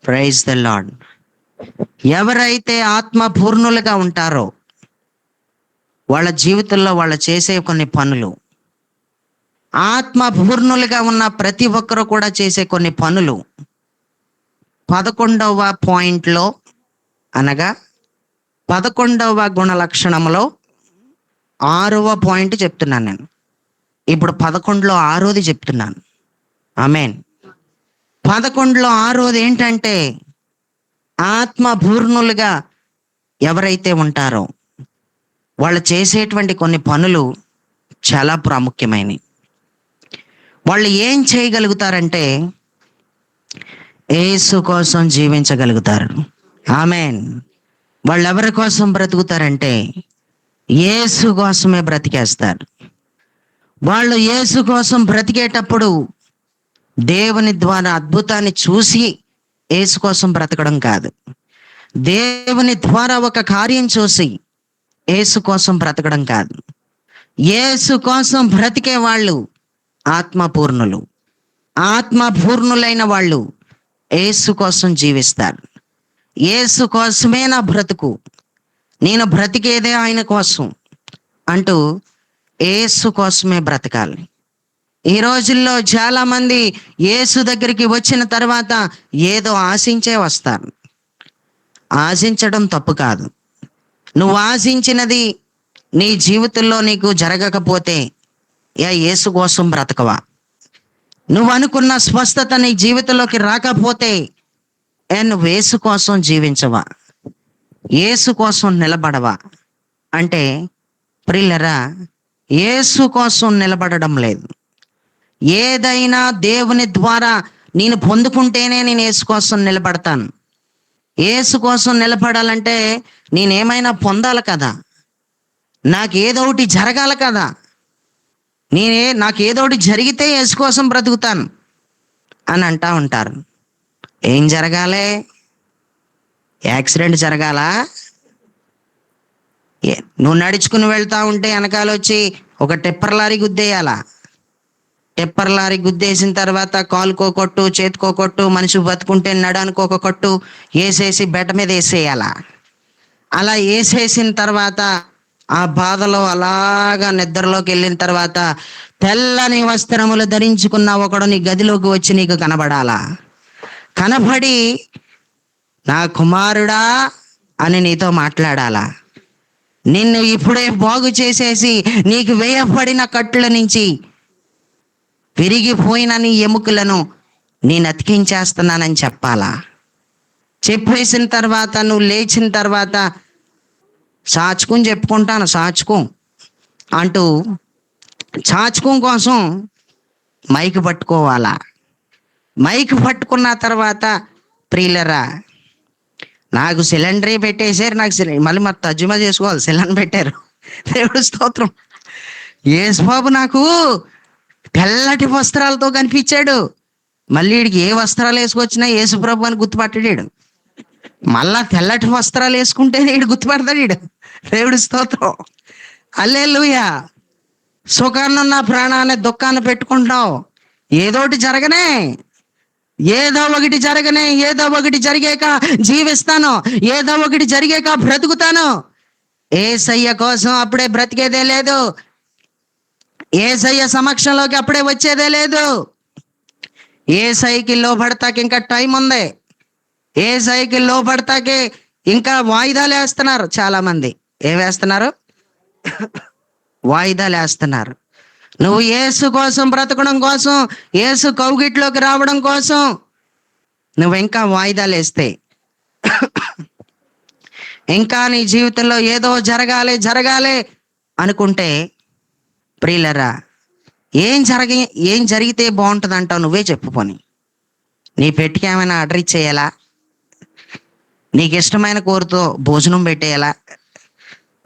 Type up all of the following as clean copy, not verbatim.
Praise the lord. ఎవరైతే ఆత్మ పూర్ణులుగా ఉంటారో వాళ్ళ జీవితంలో వాళ్ళు చేసే కొన్ని పనులు, ఆత్మ పూర్ణులుగా ఉన్న ప్రతి ఒక్కరు కూడా చేసే కొన్ని పనులు 11వ పాయింట్లో, అనగా 11వ గుణ లక్షణంలో 6వ పాయింట్ చెప్తున్నాను నేను. ఇప్పుడు 11లో 6వది చెప్తున్నాను. ఆమేన్. 11లో 6వది ఏంటంటే, ఆత్మ పూర్ణులుగా ఎవరైతే ఉంటారో వాళ్ళు చేసేటువంటి కొన్ని పనులు చాలా ప్రాముఖ్యమైనవి. వాళ్ళు ఏం చేయగలుగుతారంటే యేసు కోసం జీవించగలుగుతారు. ఆమేన్. వాళ్ళు ఎవరి కోసం బ్రతుకుతారంటే యేసు కోసమే బ్రతికేస్తారు. వాళ్ళు యేసు కోసం బ్రతికేటప్పుడు దేవుని ద్వారా అద్భుతాన్ని చూసి యేసు కోసం బ్రతకడం కాదు, దేవుని ద్వారా ఒక కార్యం చూసి యేసు కోసం బ్రతకడం కాదు. యేసు కోసం బ్రతికే వాళ్ళు ఆత్మపూర్ణులు. ఆత్మపూర్ణులైన వాళ్ళు యేసు కోసం జీవిస్తారు. యేసు కోసమే నా బ్రతుకు, నేను బ్రతికేదే ఆయన కోసం అంటూ యేసు కోసమే బ్రతకాలి. ఈ రోజుల్లో చాలామంది యేసు దగ్గరికి వచ్చిన తర్వాత ఏదో ఆశించే వస్తారు. ఆశించడం తప్పు కాదు. నువ్వు ఆశించినది నీ జీవితంలో నీకు జరగకపోతే యేసు కోసం బ్రతకవా? నువ్వు అనుకున్న స్వస్థత నీ జీవితంలోకి రాకపోతే నువ్వు యేసు కోసం జీవించవా? యేసు కోసం నిలబడవా? అంటే ప్రియులరా, యేసు కోసం నిలబడడం లేదు. ఏదైనా దేవుని ద్వారా నేను పొందుకుంటేనే నేను యేసు కోసం నిలబడతాను. యేసు కోసం నిలబడాలంటే నేనేమైనా పొందాలి కదా, నాకు ఏదో ఒకటి జరగాలి కదా. నాకు ఏదో ఒకటి జరిగితే యేసు కోసం బ్రతుకుతాను అని అంటా ఉంటారు. ఏం జరగాలి? యాక్సిడెంట్ జరగాలా? నువ్వు నడుచుకుని వెళ్తా ఉంటే వెనకాల వచ్చి ఒక టిప్పర్ లారీ గుద్దేయాలా? టిప్పర్ లారీ గుద్దేసిన తర్వాత కాలుకో కొట్టు, చేతికో కొట్టు, మనిషి బతుకుంటే నడానుకోక కొట్టు వేసేసి బెడ్ మీద వేసేయాలా? అలా వేసేసిన తర్వాత ఆ బాధలో అలాగా నిద్రలోకి వెళ్ళిన తర్వాత తెల్లని వస్త్రములు ధరించుకున్న ఒకడు నీ గదిలోకి వచ్చి నీకు కనబడాలా? కనబడి నా కుమారుడా అని నీతో మాట్లాడాలా? నిన్ను ఇప్పుడే బాగు చేసేసి నీకు వేయబడిన కట్టుల నుంచి విరిగిపోయిన నీ ఎముకలను నేను అతికించేస్తున్నానని చెప్పాలా? చెప్పేసిన తర్వాత నువ్వు లేచిన తర్వాత సాచుకుని చెప్పుకుంటాను, సాచుకో అంటూ సాచుకం కోసం మైక్ పట్టుకోవాలా? మైక్ పట్టుకున్న తర్వాత ప్రియులరా, నాకు సిలిండరే పెట్టేశారు, నాకు మళ్ళీ మరి తర్జుమా చేసుకోవాలి, సిలిండర్ పెట్టారు. దేవుడు స్తోత్రం. యేసుబాబు నాకు తెల్లటి వస్త్రాలతో కనిపించాడు. మళ్ళీ వీడికి ఏ వస్త్రాలు వేసుకొచ్చినా యేసుప్రభు అని గుర్తుపట్టాడు. మళ్ళా తెల్లటి వస్త్రాలు వేసుకుంటే వీడు గుర్తుపడతాడు. వీడు దేవుడి స్తోత్రం. హల్లెలూయా. సుఖాన్నున్న ప్రాణాన్ని దుఃఖాన్ని పెట్టుకుంటావు. ఏదోటి జరగనే, ఏదో ఒకటి జరగనే, ఏదో ఒకటి జరిగాక జీవిస్తాను, ఏదో ఒకటి జరిగాక బ్రతుకుతాను. యేసయ్య కోసం అప్పుడే బ్రతికేదే లేదు. యేసయ్య సమక్షంలోకి అప్పుడే వచ్చేదే లేదు. యేసయ్యకి లోబడతాకి ఇంకా టైం ఉంది. యేసయ్యకి లోబడతాకి ఇంకా వాయిదాలు వేస్తున్నారు చాలామంది. ఏం వేస్తున్నారు? వాయిదాలు వేస్తున్నారు. నువ్వు యేసు కోసం బ్రతకడం కోసం, యేసు కౌగిట్లోకి రావడం కోసం నువ్వు ఇంకా వాయిదాలు వేస్తే, ఇంకా నీ జీవితంలో ఏదో జరగాలి జరగాలి అనుకుంటే ప్రియులరా, ఏం జరిగితే బాగుంటుంది అంటావు? నువ్వే చెప్పుకొని. నీ పెట్టికి ఏమైనా ఆర్డర్ ఇచ్చేయాలా? నీకు ఇష్టమైన కూరతో భోజనం పెట్టేయాలా?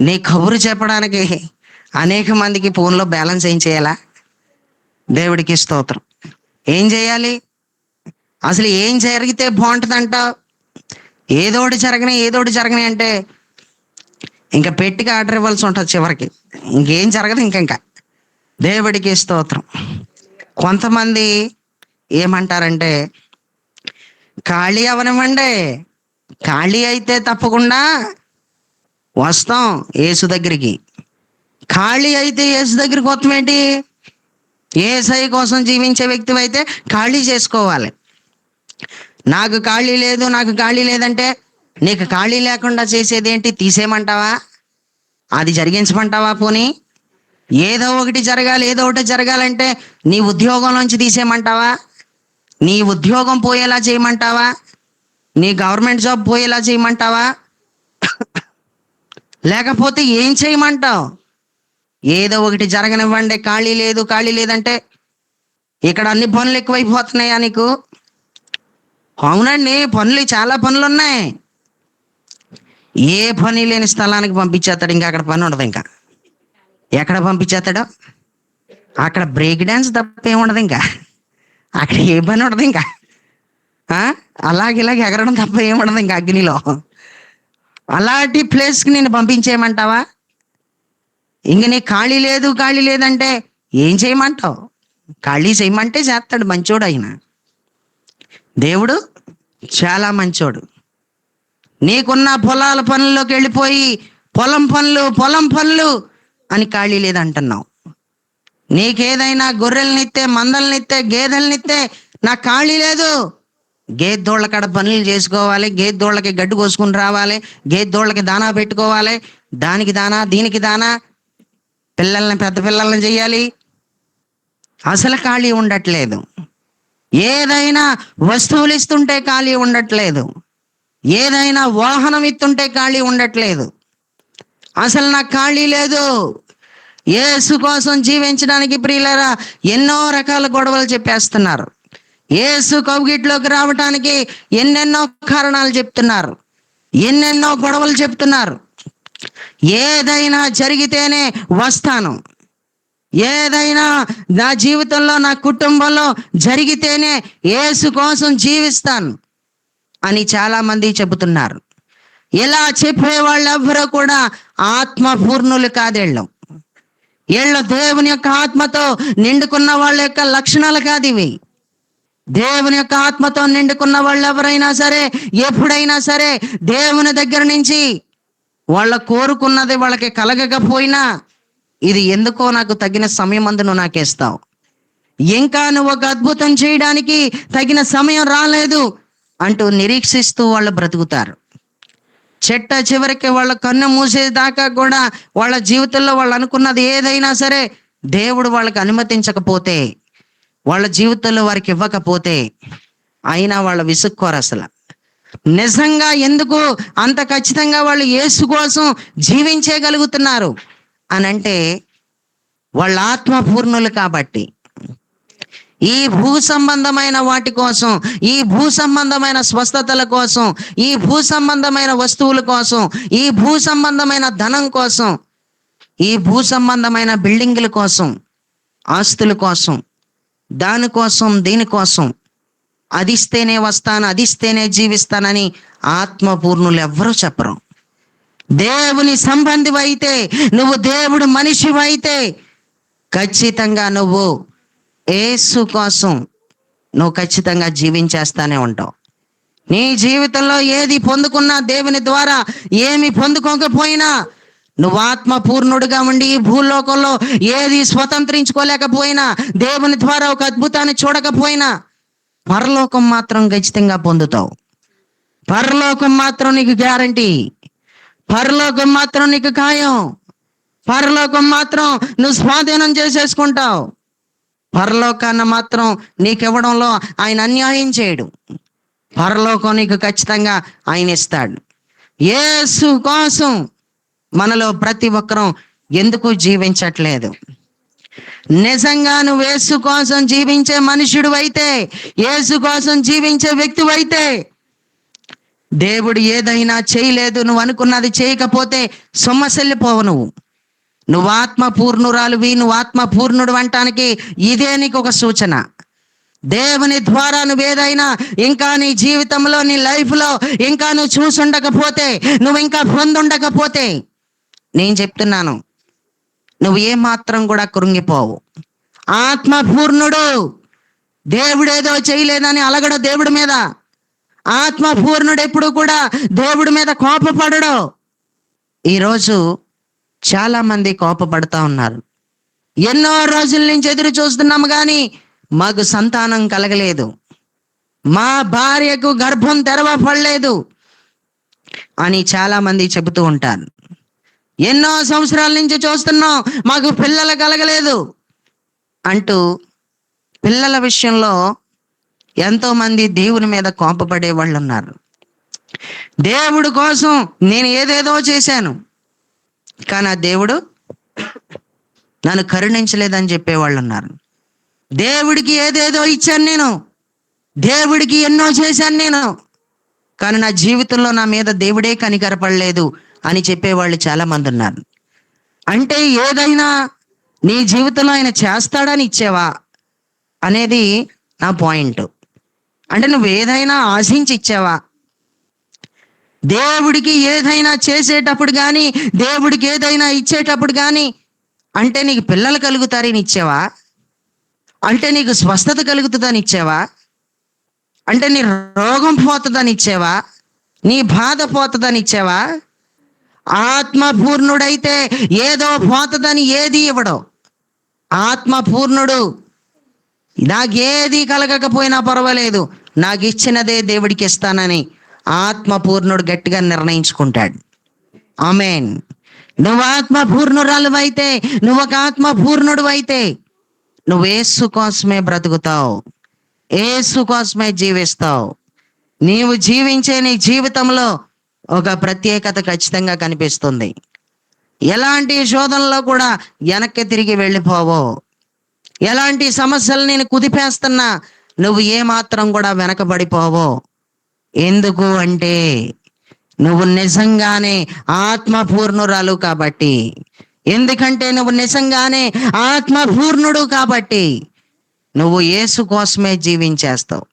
నీ కబురు చెప్పడానికి అనేక మందికి ఫోన్లో బ్యాలెన్స్ ఏం చేయాలా? దేవుడికి స్తోత్రం. ఏం చేయాలి? అసలు ఏం జరిగితే బాగుంటుంది అంటావు? ఏదోటి జరగని అంటే ఇంకా పెట్టికి ఆర్డర్ ఇవ్వాల్సి ఉంటుంది చివరికి. ఇంకేం జరగదు ఇంకా. దేవుడికి స్తోత్రం. కొంతమంది ఏమంటారంటే ఖాళీ అవనివ్వండి. ఖాళీ అయితే తప్పకుండా వస్తాం యేసు దగ్గరికి. ఖాళీ అయితే యేసు దగ్గరికి వస్తాం ఏంటి? యేసయ్య కోసం జీవించే వ్యక్తి అయితే ఖాళీ చేసుకోవాలి. నాకు ఖాళీ లేదు, నాకు ఖాళీ లేదంటే నీకు ఖాళీ లేకుండా చేసేది ఏంటి? తీసేయమంటావా? అది జరిగించమంటావా? పోనీ ఏదో ఒకటి జరగాలి, ఏదో ఒకటి జరగాలంటే నీ ఉద్యోగంలోంచి తీసేయమంటావా? నీ ఉద్యోగం పోయేలా చేయమంటావా? నీ గవర్నమెంట్ జాబ్ పోయేలా చేయమంటావా? లేకపోతే ఏం చేయమంటావు? ఏదో ఒకటి జరగనివ్వండి. ఖాళీ లేదు, ఖాళీ లేదంటే ఇక్కడ అన్ని పనులు ఎక్కువైపోతున్నాయా నీకు? అవునండి, పనులు చాలా పనులు ఉన్నాయి. ఏ పని లేని స్థలానికి పంపించేస్తాడు, ఇంకా అక్కడ పని ఉండదు. ఇంకా ఎక్కడ పంపించేస్తాడు? అక్కడ బ్రేక్ డ్యాన్స్ తప్ప ఏముండదు. ఇంకా అక్కడ ఏ పని ఉండదు. ఇంకా ఆ? అలాగే ఎగరడం తప్ప ఏముండదు ఇంకా అగ్నిలో. అలాంటి ప్లేస్కి నేను పంపించేయమంటావా? ఇంక నీ ఖాళీ లేదు, ఖాళీ లేదంటే ఏం చేయమంటావు? ఖాళీ చేయమంటే చేస్తాడు. మంచోడు ఆయన దేవుడు, చాలా మంచోడు. నీకున్న పొలాల పనుల్లోకి వెళ్ళిపోయి పొలం పనులు, పొలం పనులు అని ఖాళీ లేదంటున్నావు. నీకేదైనా గొర్రెలనిస్తే, మందలనిస్తే, గేదెలనిస్తే నాకు ఖాళీ లేదు. గేదెదోళ్ళ కాడ పనులు చేసుకోవాలి, గేదెదోళ్ళకి గడ్డి కోసుకుని రావాలి, గేదెదోళ్ళకి దానా పెట్టుకోవాలి, దానికి దానా, దీనికి దానా, పిల్లల్ని, పెద్ద పిల్లల్ని చెయ్యాలి. అసలు ఖాళీ ఉండట్లేదు. ఏదైనా వస్తువులు ఇస్తుంటే ఖాళీ ఉండట్లేదు. ఏదైనా వాహనం ఇస్తుంటే ఖాళీ ఉండట్లేదు. అసలు నాకు ఖాళీ లేదు. యేసు కోసం జీవించడానికి ప్రియులారా ఎన్నో రకాల గొడవలు చెప్పేస్తున్నారు. యేసు కౌగిట్లోకి రావటానికి ఎన్నెన్నో కారణాలు చెప్తున్నారు, ఎన్నెన్నో గొడవలు చెప్తున్నారు. ఏదైనా జరిగితేనే వస్తాను, ఏదైనా నా జీవితంలో, నా కుటుంబంలో జరిగితేనే యేసు కోసం జీవిస్తాను అని చాలామంది చెబుతున్నారు. ఇలా చెప్పే వాళ్ళెవ్వరూ కూడా ఆత్మపూర్ణులు కాదేళ్ళు. వీళ్ళు దేవుని యొక్క ఆత్మతో నిండుకున్న వాళ్ళ యొక్క లక్షణాలు కాదు ఇవి. దేవుని యొక్క ఆత్మతో నిండుకున్న వాళ్ళు ఎవరైనా సరే, ఎప్పుడైనా సరే దేవుని దగ్గర నుంచి వాళ్ళ కోరుకున్నది వాళ్ళకి కలగకపోయినా, ఇది ఎందుకో నాకు తగిన సమయం అందు నువ్వు నాకు ఇస్తావు, ఇంకా నువ్వు ఒక అద్భుతం చేయడానికి తగిన సమయం రాలేదు అంటూ నిరీక్షిస్తూ వాళ్ళు బ్రతుకుతారు. చెట్ట చివరికి వాళ్ళ కన్ను మూసేదాకా కూడా వాళ్ళ జీవితంలో వాళ్ళు అనుకున్నది ఏదైనా సరే దేవుడు వాళ్ళకి అనుమతించకపోతే, వాళ్ళ జీవితంలో వారికి ఇవ్వకపోతే అయినా వాళ్ళు విసుక్కోరు అసలు. నిజంగా ఎందుకు అంత ఖచ్చితంగా వాళ్ళు యేసు కోసం జీవించగలుగుతున్నారు అని అంటే వాళ్ళ ఆత్మపూర్ణులు కాబట్టి. ఈ భూ సంబంధమైన వాటి కోసం, ఈ భూ సంబంధమైన స్వస్థతల కోసం, ఈ భూ సంబంధమైన వస్తువుల కోసం, ఈ భూ సంబంధమైన ధనం కోసం, ఈ భూ సంబంధమైన బిల్డింగుల కోసం, ఆస్తుల కోసం, దానికోసం, దీనికోసం అదిస్తేనే వస్తాను, అదిస్తేనే జీవిస్తానని ఆత్మపూర్ణులు ఎవ్వరూ చెప్పరు. దేవుని సంబంధివైతే, నువ్వు దేవుడు మనిషివైతే ఖచ్చితంగా నువ్వు యేసు కోసం నువ్వు ఖచ్చితంగా జీవించేస్తానే ఉంటావు. నీ జీవితంలో ఏది పొందుకున్నా, దేవుని ద్వారా ఏమి పొందుకోకపోయినా, నువ్వు ఆత్మపూర్ణుడిగా ఉండి ఈ భూలోకంలో ఏది స్వతంత్రించుకోలేకపోయినా, దేవుని ద్వారా ఒక అద్భుతాన్ని చూడకపోయినా, పరలోకం మాత్రం ఖచ్చితంగా పొందుతావు. పరలోకం మాత్రం నీకు గ్యారంటీ. పరలోకం మాత్రం నీకు ఖాయం. పరలోకం మాత్రం నువ్వు స్వాధీనం చేసేసుకుంటావు. పరలోకాన్ని మాత్రం నీకివ్వడంలో ఆయన అన్యాయం చేయడు. పరలోకం నీకు ఖచ్చితంగా ఆయన ఇస్తాడు. యేసు కోసం మనలో ప్రతి ఒక్కరం ఎందుకు జీవించట్లేదు? నిజంగా నువ్వు యేసు కోసం జీవించే మనుషుడు అయితే, యేసు కోసం జీవించే వ్యక్తి అయితే, దేవుడు ఏదైనా చేయలేదు, నువ్వు అనుకున్నది చేయకపోతే సొమ్మసెల్లిపోవు. నువ్వు ఆత్మపూర్ణురాలువి, నువ్వు ఆత్మపూర్ణుడు అంటానికి ఇదే నీకు ఒక సూచన. దేవుని ద్వారా నువ్వేదైనా ఇంకా నీ జీవితంలో, నీ లైఫ్లో ఇంకా నువ్వు చూసుండకపోతే, నువ్వు ఇంకా పొందుండకపోతే, నేను చెప్తున్నాను, నువ్వు ఏమాత్రం కూడా కృంగిపోవు. ఆత్మపూర్ణుడు దేవుడేదో చేయలేదని అలగడు దేవుడి మీద. ఆత్మపూర్ణుడు ఎప్పుడు కూడా దేవుడి మీద కోపపడడు. ఈరోజు చాలా మంది కోపపడతా ఉన్నారు. ఎన్నో రోజుల నుంచి ఎదురు చూస్తున్నాము కానీ మాకు సంతానం కలగలేదు, మా భార్యకు గర్భం తెరవబడలేదు అని చాలా మంది చెబుతూ ఉంటారు. ఎన్నో సంవత్సరాల నుంచి చూస్తున్నాం, మాకు పిల్లలు కలగలేదు అంటూ పిల్లల విషయంలో ఎంతో మంది దేవుని మీద కోపపడే వాళ్ళు ఉన్నారు. దేవుడి కోసం నేను ఏదేదో చేశాను కానీ ఆ దేవుడు నన్ను కరుణించలేదని చెప్పేవాళ్ళు ఉన్నారు. దేవుడికి ఏదేదో ఇచ్చాను నేను, దేవుడికి ఎన్నో చేశాను నేను, కానీ నా జీవితంలో నా మీద దేవుడే కనికరపడలేదు అని చెప్పేవాళ్ళు చాలా మంది ఉన్నారు. అంటే ఏదైనా నీ జీవితంలో ఆయన చేస్తాడని ఇచ్చావా అనేది నా పాయింట్. అంటే నువ్వు ఏదైనా ఆశించి ఇచ్చావా? దేవుడికి ఏదైనా చేసేటప్పుడు కానీ, దేవుడికి ఏదైనా ఇచ్చేటప్పుడు కానీ, అంటే నీకు పిల్లలు కలుగుతారని ఇచ్చావా? అంటే నీకు స్వస్థత కలుగుతుందని ఇచ్చావా? అంటే నీ రోగం పోతుందని ఇచ్చావా? నీ బాధ పోతుందని ఇచ్చావా? ఆత్మపూర్ణుడైతే ఏదో పోతుందని ఏది ఇవ్వడు. ఆత్మపూర్ణుడు నాకేది కలగకపోయినా పర్వాలేదు, నాకు ఇచ్చినదే దేవుడికి ఇస్తానని ఆత్మపూర్ణుడు గట్టిగా నిర్ణయించుకుంటాడు. ఆమేన్. నువ్వు ఆత్మపూర్ణురాలు అయితే, నువ్వు ఒక ఆత్మపూర్ణుడు అయితే నువ్వు యేసు కోసమే బ్రతుకుతావు, యేసు కోసమే జీవిస్తావు. నీవు జీవించే నీ జీవితంలో ఒక ప్రత్యేకత ఖచ్చితంగా కనిపిస్తుంది. ఎలాంటి శోధనలో కూడా వెనక్కి తిరిగి వెళ్ళిపోవో, ఎలాంటి సమస్యలు నేను కుదిపేస్తున్నా నువ్వు ఏమాత్రం కూడా వెనకబడిపోవో. ఎందుకు అంటే నువ్వు నిజంగానే ఆత్మపూర్ణురాలు కాబట్టి. ఎందుకంటే నువ్వు నిజంగానే ఆత్మపూర్ణుడు కాబట్టి నువ్వు యేసు కోసమే జీవించేస్తావు,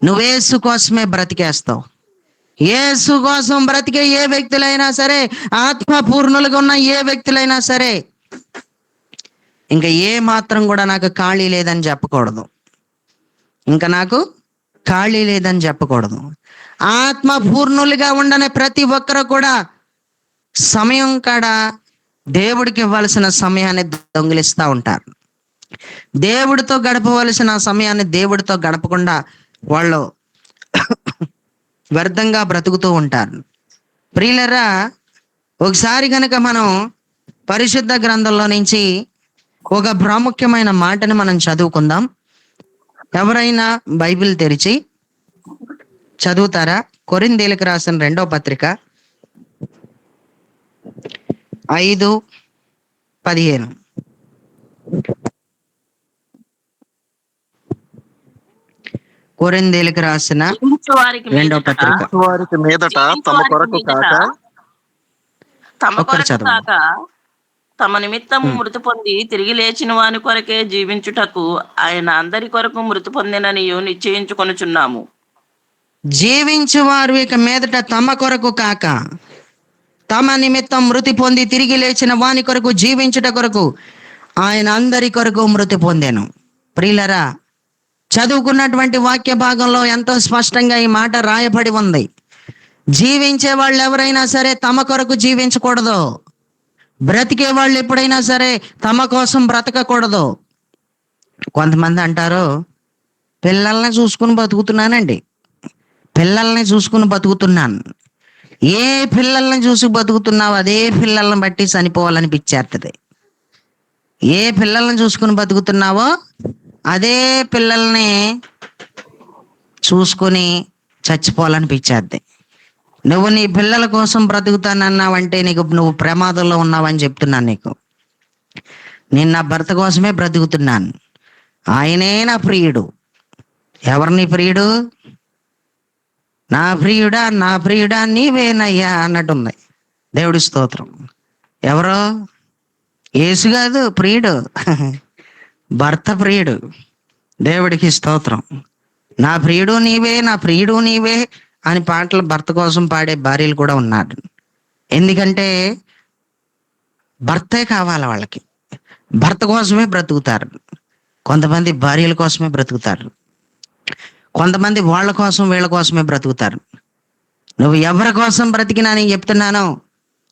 నువ్వు యేసు కోసమే బ్రతికేస్తావు. యేసు కోసం బ్రతికే ఏ వ్యక్తులైనా సరే, ఆత్మపూర్ణులుగా ఉన్న ఏ వ్యక్తులైనా సరే, ఇంకా ఏ మాత్రం కూడా నాకు ఖాళీ లేదని చెప్పకూడదు. ఇంకా నాకు ఖాళీ లేదని చెప్పకూడదు. ఆత్మపూర్ణులుగా ఉండని ప్రతి ఒక్కరు కూడా సమయం కాడ దేవుడికి ఇవ్వాల్సిన సమయాన్ని దొంగిలిస్తూ ఉంటారు. దేవుడితో గడపవలసిన సమయాన్ని దేవుడితో గడపకుండా వాళ్ళు వ్యర్థంగా బ్రతుకుతూ ఉంటారు. ప్రియులరా, ఒకసారి కనుక మనం పరిశుద్ధ గ్రంథంలో నుంచి ఒక ప్రాముఖ్యమైన మాటని మనం చదువుకుందాం. ఎవరైనా బైబిల్ తెరిచి చదువుతారా? కొరింథీయులకు రాసిన 2వ పత్రిక 5:15. కొరింథీయులకు రాసిన 2వ పత్రిక. వారికి మీదట తమ కొరకు కాక ఒక్కరు చదవండి. తమ నిమిత్తము మృతి పొంది తిరిగి లేచిన వాని కొరకే జీవించుటకు ఆయన అందరి కొరకు మృతి పొందిననియు నిశ్చయించుకొనుచున్నాము. జీవించు వారు ఇక మీదట తమ కొరకు కాక తమ నిమిత్తం మృతి పొంది తిరిగి లేచిన వాని కొరకు జీవించుట కొరకు ఆయన అందరి కొరకు మృతి పొందాను. ప్రియులరా, చదువుకున్నటువంటి వాక్య భాగంలో ఎంతో స్పష్టంగా ఈ మాట రాయబడి ఉంది. జీవించే వాళ్ళు ఎవరైనా సరే తమ కొరకు జీవించకూడదు. బ్రతికే వాళ్ళు ఎప్పుడైనా సరే తమ కోసం బ్రతకకూడదు. కొంతమంది అంటారు, పిల్లల్ని చూసుకుని బతుకుతున్నానండి, పిల్లల్ని చూసుకుని బతుకుతున్నాను. ఏ పిల్లల్ని చూసి బతుకుతున్నావు అదే పిల్లల్ని బట్టి చనిపోవాలనిపించేస్తుంది. ఏ పిల్లల్ని చూసుకుని బతుకుతున్నావో అదే పిల్లల్ని చూసుకొని చచ్చిపోవాలనిపించేద్ది. నువ్వు నీ పిల్లల కోసం బ్రతుకుతానన్నావంటే నువ్వు ప్రమాదంలో ఉన్నావని చెప్తున్నాను నీకు. నేను నా భర్త కోసమే బ్రతుకుతున్నాను, ఆయనే నా ప్రియుడు. ఎవరు నీ ప్రియుడు? నా ప్రియుడా, నా ప్రియుడా నీవేనయ్యా అన్నట్టుంది. దేవుడి స్తోత్రం. ఎవరో? యేసు కాదు ప్రియుడు, భర్త ప్రియుడు. దేవుడికి స్తోత్రం. నా ప్రియుడు నీవే, నా ప్రియుడు నీవే అని పాటలు భర్త కోసం పాడే భార్యలు కూడా ఉన్నారు. ఎందుకంటే భర్తే కావాలి వాళ్ళకి, భర్త కోసమే బ్రతుకుతారు. కొంతమంది భార్యల కోసమే బ్రతుకుతారు, కొంతమంది వాళ్ళ కోసం వీళ్ళ కోసమే బ్రతుకుతారు. నువ్వు ఎవరి కోసం బ్రతికినా నేను చెప్తున్నాను,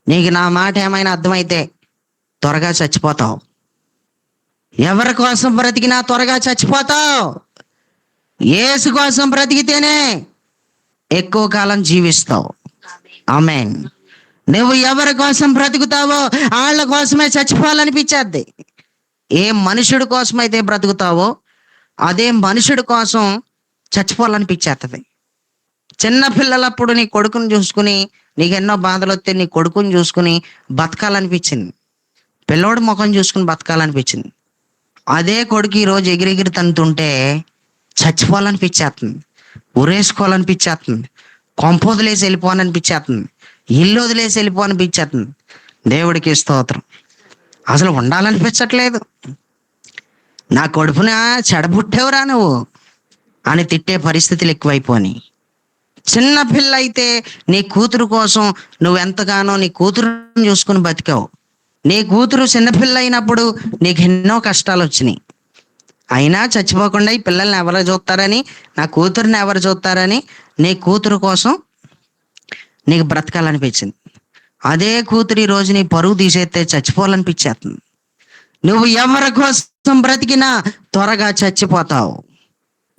నీకు నా మాట ఏమైనా అర్థమైతే త్వరగా చచ్చిపోతావు. ఎవరి కోసం బ్రతికినా త్వరగా చచ్చిపోతావు. యేసు కోసం బ్రతికితేనే ఎక్కువ కాలం జీవిస్తావు. ఆమేన్. నువ్వు ఎవరి కోసం బ్రతుకుతావో వాళ్ళ కోసమే చచ్చిపోవాలనిపించేద్ది. ఏ మనుషుడి కోసం అయితే బ్రతుకుతావో అదే మనుషుడి కోసం చచ్చిపోవాలనిపించేస్తుంది. చిన్న పిల్లలప్పుడు నీ కొడుకుని చూసుకుని నీకు ఎన్నో బాధలు వస్తే నీ కొడుకుని చూసుకుని బతకాలనిపించింది. పిల్లోడి ముఖం చూసుకుని బతకాలనిపించింది. అదే కొడుకు ఈరోజు ఎగిరెగిరి తంతుంటే చచ్చిపోవాలనిపించేస్తుంది, ఉరేసుకోవాలనిపించేస్తుంది, కొంప వదిలేసి వెళ్ళిపోవాలనిపించేస్తుంది, ఇల్లు వదిలేసి వెళ్ళిపోవాలనిపించేస్తుంది. దేవుడికి స్తోత్రం. అసలు ఉండాలనిపించట్లేదు. నా కొడుకున చెడబుట్టేవరా నువ్వు అని తిట్టే పరిస్థితులు ఎక్కువైపోయి. చిన్న పిల్ల అయితే నీ కూతురు కోసం నువ్వు ఎంతగానో నీ కూతురుని చూసుకుని బతికావు. నీ కూతురు చిన్నపిల్ల అయినప్పుడు నీకు ఎన్నో కష్టాలు వచ్చినాయి. అయినా చచ్చిపోకుండా ఈ పిల్లల్ని ఎవరు చూస్తారని, నా కూతురుని ఎవరు చూస్తారని నీ కూతురు కోసం నీకు బ్రతకాలనిపించింది. అదే కూతురు ఈ రోజు నీ పరువు తీసేస్తే చచ్చిపోవాలనిపించేస్తుంది. నువ్వు ఎవరి కోసం బ్రతికినా త్వరగా చచ్చిపోతావు.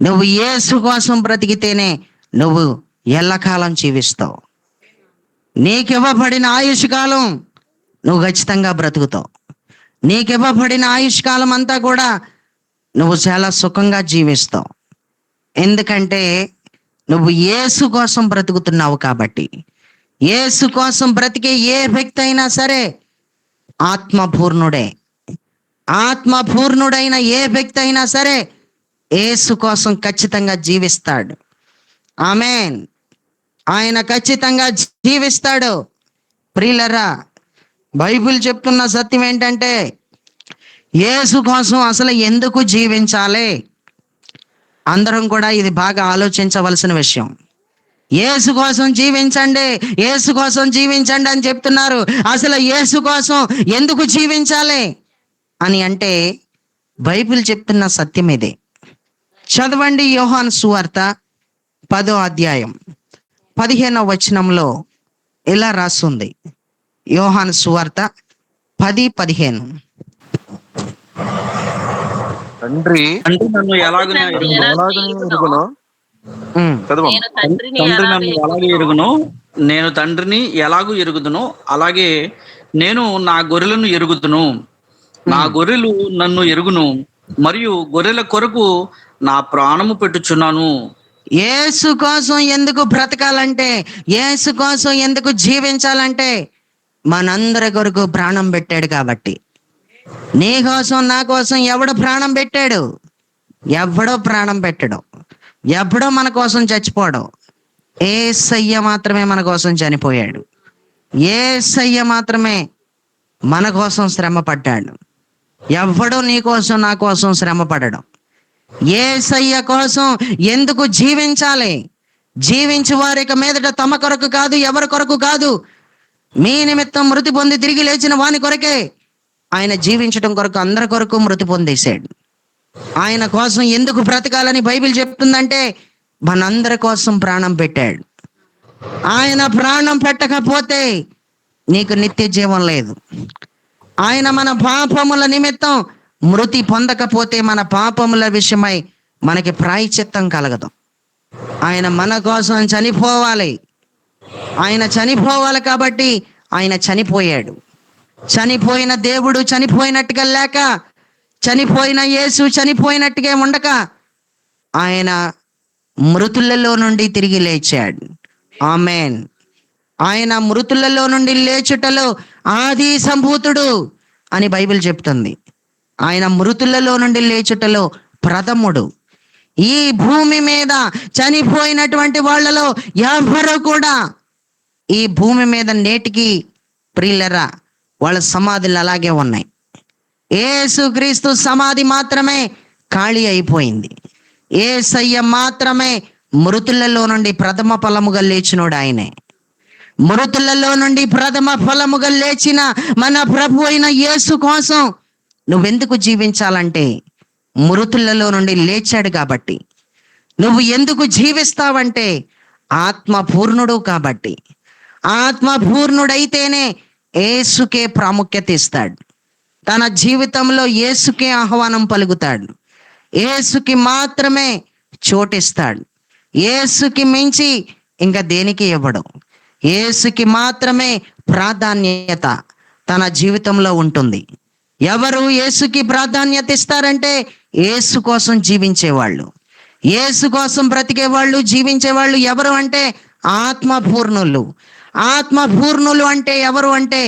నువ్వు యేసు కోసం బ్రతికితేనే నువ్వు ఎల్లకాలం జీవిస్తావు. నీకివ్వబడిన ఆయుష్ కాలం నువ్వు ఖచ్చితంగా బ్రతుకుతావు. నీకివ్వబడిన ఆయుష్ కాలం అంతా కూడా నువ్వు చాలా సుఖంగా జీవిస్తావు. ఎందుకంటే నువ్వు యేసు కోసం బ్రతుకుతున్నావు కాబట్టి. యేసు కోసం బ్రతికే ఏ వ్యక్తి అయినా సరే ఆత్మపూర్ణుడే. ఆత్మపూర్ణుడైన ఏ వ్యక్తి అయినా సరే యేసు కోసం ఖచ్చితంగా జీవిస్తాడు. ఆమేన్. ఆయన ఖచ్చితంగా జీవిస్తాడు. ప్రియులరా, బైబిల్ చెప్తున్న సత్యం ఏంటంటే యేసు కోసం అసలు ఎందుకు జీవించాలి? అందరం కూడా ఇది బాగా ఆలోచించవలసిన విషయం. యేసు కోసం జీవించండి, యేసు కోసం జీవించండి అని చెప్తున్నారు. అసలు యేసు కోసం ఎందుకు జీవించాలి అని అంటే బైబిల్ చెప్తున్న సత్యం ఇదే. చదవండి యోహాను సువార్త 10వ అధ్యాయం 15వ వచనంలో ఇలా రాస్తుంది. యోహాను సువార్త 10:15. తండ్రి నన్ను ఎలాగున ఎరుగునో చదవం. తండ్రి నన్ను ఎలాగూ ఎరుగును, నేను తండ్రిని ఎలాగూ ఎరుగుదును, అలాగే నేను నా గొర్రెలను ఎరుగుదును. నా గొర్రెలు నన్ను ఎరుగును, మరియు గొర్రెల కొరకు నా ప్రాణము పెట్టుచున్నాను. యేసు కోసం ఎందుకు బ్రతకాలంటే, యేసు కోసం ఎందుకు జీవించాలంటే మనందరి కొరకు ప్రాణం పెట్టాడు కాబట్టి. నీ కోసం నా కోసం ఎవడు ప్రాణం పెట్టాడు? ఎవడో ప్రాణం పెట్టడు. ఎవడో మన కోసం చచ్చిపోవడం. యేసయ్య మాత్రమే మన కోసం చనిపోయాడు. యేసయ్య మాత్రమే మన కోసం శ్రమ పడ్డాడు. ఎవడో నీ కోసం నా కోసం శ్రమ పడడం. యేసయ్య కోసం ఎందుకు జీవించాలి? జీవించు వారిక మీదట తమ కొరకు కాదు, ఎవరి కొరకు కాదు, మీ నిమిత్తం మృతి పొంది తిరిగి లేచిన వాని కొరకే ఆయన జీవించడం కొరకు అందరి కొరకు మృతి పొందేశాడు. ఆయన కోసం ఎందుకు బ్రతకాలని బైబిల్ చెప్తుందంటే మనందరి కోసం ప్రాణం పెట్టాడు. ఆయన ప్రాణం పెట్టకపోతే నీకు నిత్య జీవం లేదు. ఆయన మన పాపముల నిమిత్తం మృతి పొందకపోతే మన పాపముల విషయమై మనకి ప్రాయశ్చిత్తం కలగదు. ఆయన మన కోసం చనిపోవాలి. ఆయన చనిపోవాలి కాబట్టి ఆయన చనిపోయాడు. చనిపోయిన దేవుడు చనిపోయినట్టుగా లేక, చనిపోయిన యేసు చనిపోయినట్టుగా ఉండక ఆయన మృతులలో నుండి తిరిగి లేచాడు. ఆమేన్. ఆయన మృతులలో నుండి లేచుటలో ఆది సంభూతుడు అని బైబిల్ చెప్తుంది. ఆయన మృతులలో నుండి లేచుటలో ప్రథముడు. ఈ భూమి మీద చనిపోయినటువంటి వాళ్ళలో ఎవరు కూడా ఈ భూమి మీద నేటికి ప్రియులరా వాళ్ళ సమాధులు అలాగే ఉన్నాయి. యేసుక్రీస్తు సమాధి మాత్రమే ఖాళీ అయిపోయింది. యేసయ్య మాత్రమే మృతులలో నుండి ప్రథమ ఫలముగా లేచినోడు ఆయనే. మృతులలో నుండి ప్రథమ ఫలముగా లేచిన మన ప్రభు అయిన యేసు కోసం నువ్వెందుకు జీవించాలంటే మృతులలో నుండి లేచాడు కాబట్టి. నువ్వు ఎందుకు జీవిస్తావంటే ఆత్మపూర్ణుడు కాబట్టి. ఆత్మపూర్ణుడైతేనే యేసుకే ప్రాముఖ్యత ఇస్తాడు. తన జీవితంలో యేసుకే ఆహ్వానం పలుకుతాడు. యేసుకి మాత్రమే చోటిస్తాడు. యేసుకి మించి ఇంకా దేనికి ఇవ్వడు. యేసుకి మాత్రమే ప్రాధాన్యత తన జీవితంలో ఉంటుంది. ఎవరు యేసుకి ప్రాధాన్యత ఇస్తారంటే యేసు కోసం జీవించేవాళ్ళు, యేసు కోసం బ్రతికేవాళ్ళు, జీవించేవాళ్ళు. ఎవరు అంటే ఆత్మపూర్ణులు. ఆత్మపూర్ణులు అంటే ఎవరు అంటే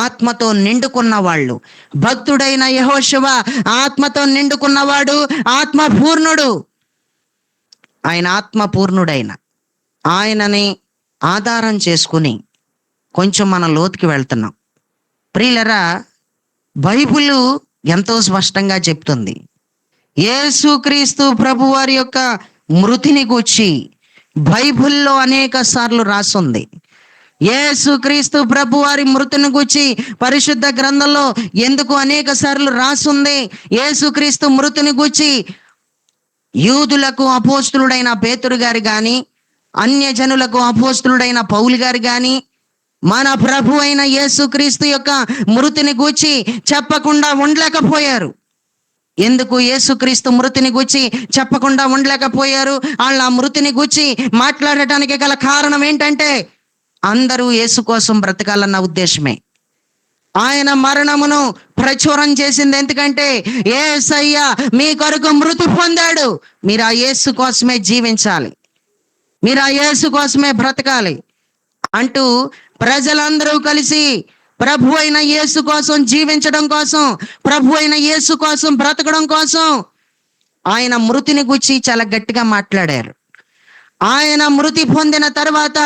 ఆత్మతో నిండుకున్న వాళ్ళు. భక్తుడైన యెహోషువ ఆత్మతో నిండుకున్నవాడు, ఆత్మపూర్ణుడు. ఆయన ఆత్మపూర్ణుడైన ఆయనని ఆధారం చేసుకుని కొంచెం మన లోతుకి వెళ్తున్నాం. ప్రియులరా, బైబిల్ ఎంతో స్పష్టంగా చెప్తుంది. యేసుక్రీస్తు ప్రభువారి యొక్క మృతిని గూర్చి బైబిల్లో అనేక సార్లు రాసుంది. యేసుక్రీస్తు ప్రభువారి మృతిని గూర్చి పరిశుద్ధ గ్రంథంలో ఎందుకు అనేక సార్లు రాసుంది? యేసుక్రీస్తు మృతిని గూర్చి యూదులకు అపోస్తులుడైన పేతురు గారు కానీ, అన్యజనులకు అపోస్తులుడైన పౌలు గారు కానీ, మన ప్రభు అయిన యేసుక్రీస్తు యొక్క మృతిని గూర్చి చెప్పకుండా ఉండలేకపోయారు. ఎందుకు యేసుక్రీస్తు మృతిని గూర్చి చెప్పకుండా ఉండలేకపోయారు? వాళ్ళ మృతిని గూర్చి మాట్లాడటానికి గల కారణం ఏంటంటే అందరూ యేసు కోసం బ్రతకాలన్న ఉద్దేశమే. ఆయన మరణమును ప్రచురం చేసింది ఎందుకంటే యేసయ్య మీ కొరకు మృతి పొందాడు, మీరు ఆ యేసు కోసమే జీవించాలి, మీరు ఆ యేసు కోసమే బ్రతకాలి అంటూ ప్రజలందరూ కలిసి ప్రభు అయిన యేసు కోసం జీవించడం కోసం, ప్రభు అయిన యేసు కోసం బ్రతకడం కోసం ఆయన మృతిని గురించి చాలా గట్టిగా మాట్లాడారు. ఆయన మృతి పొందిన తర్వాత,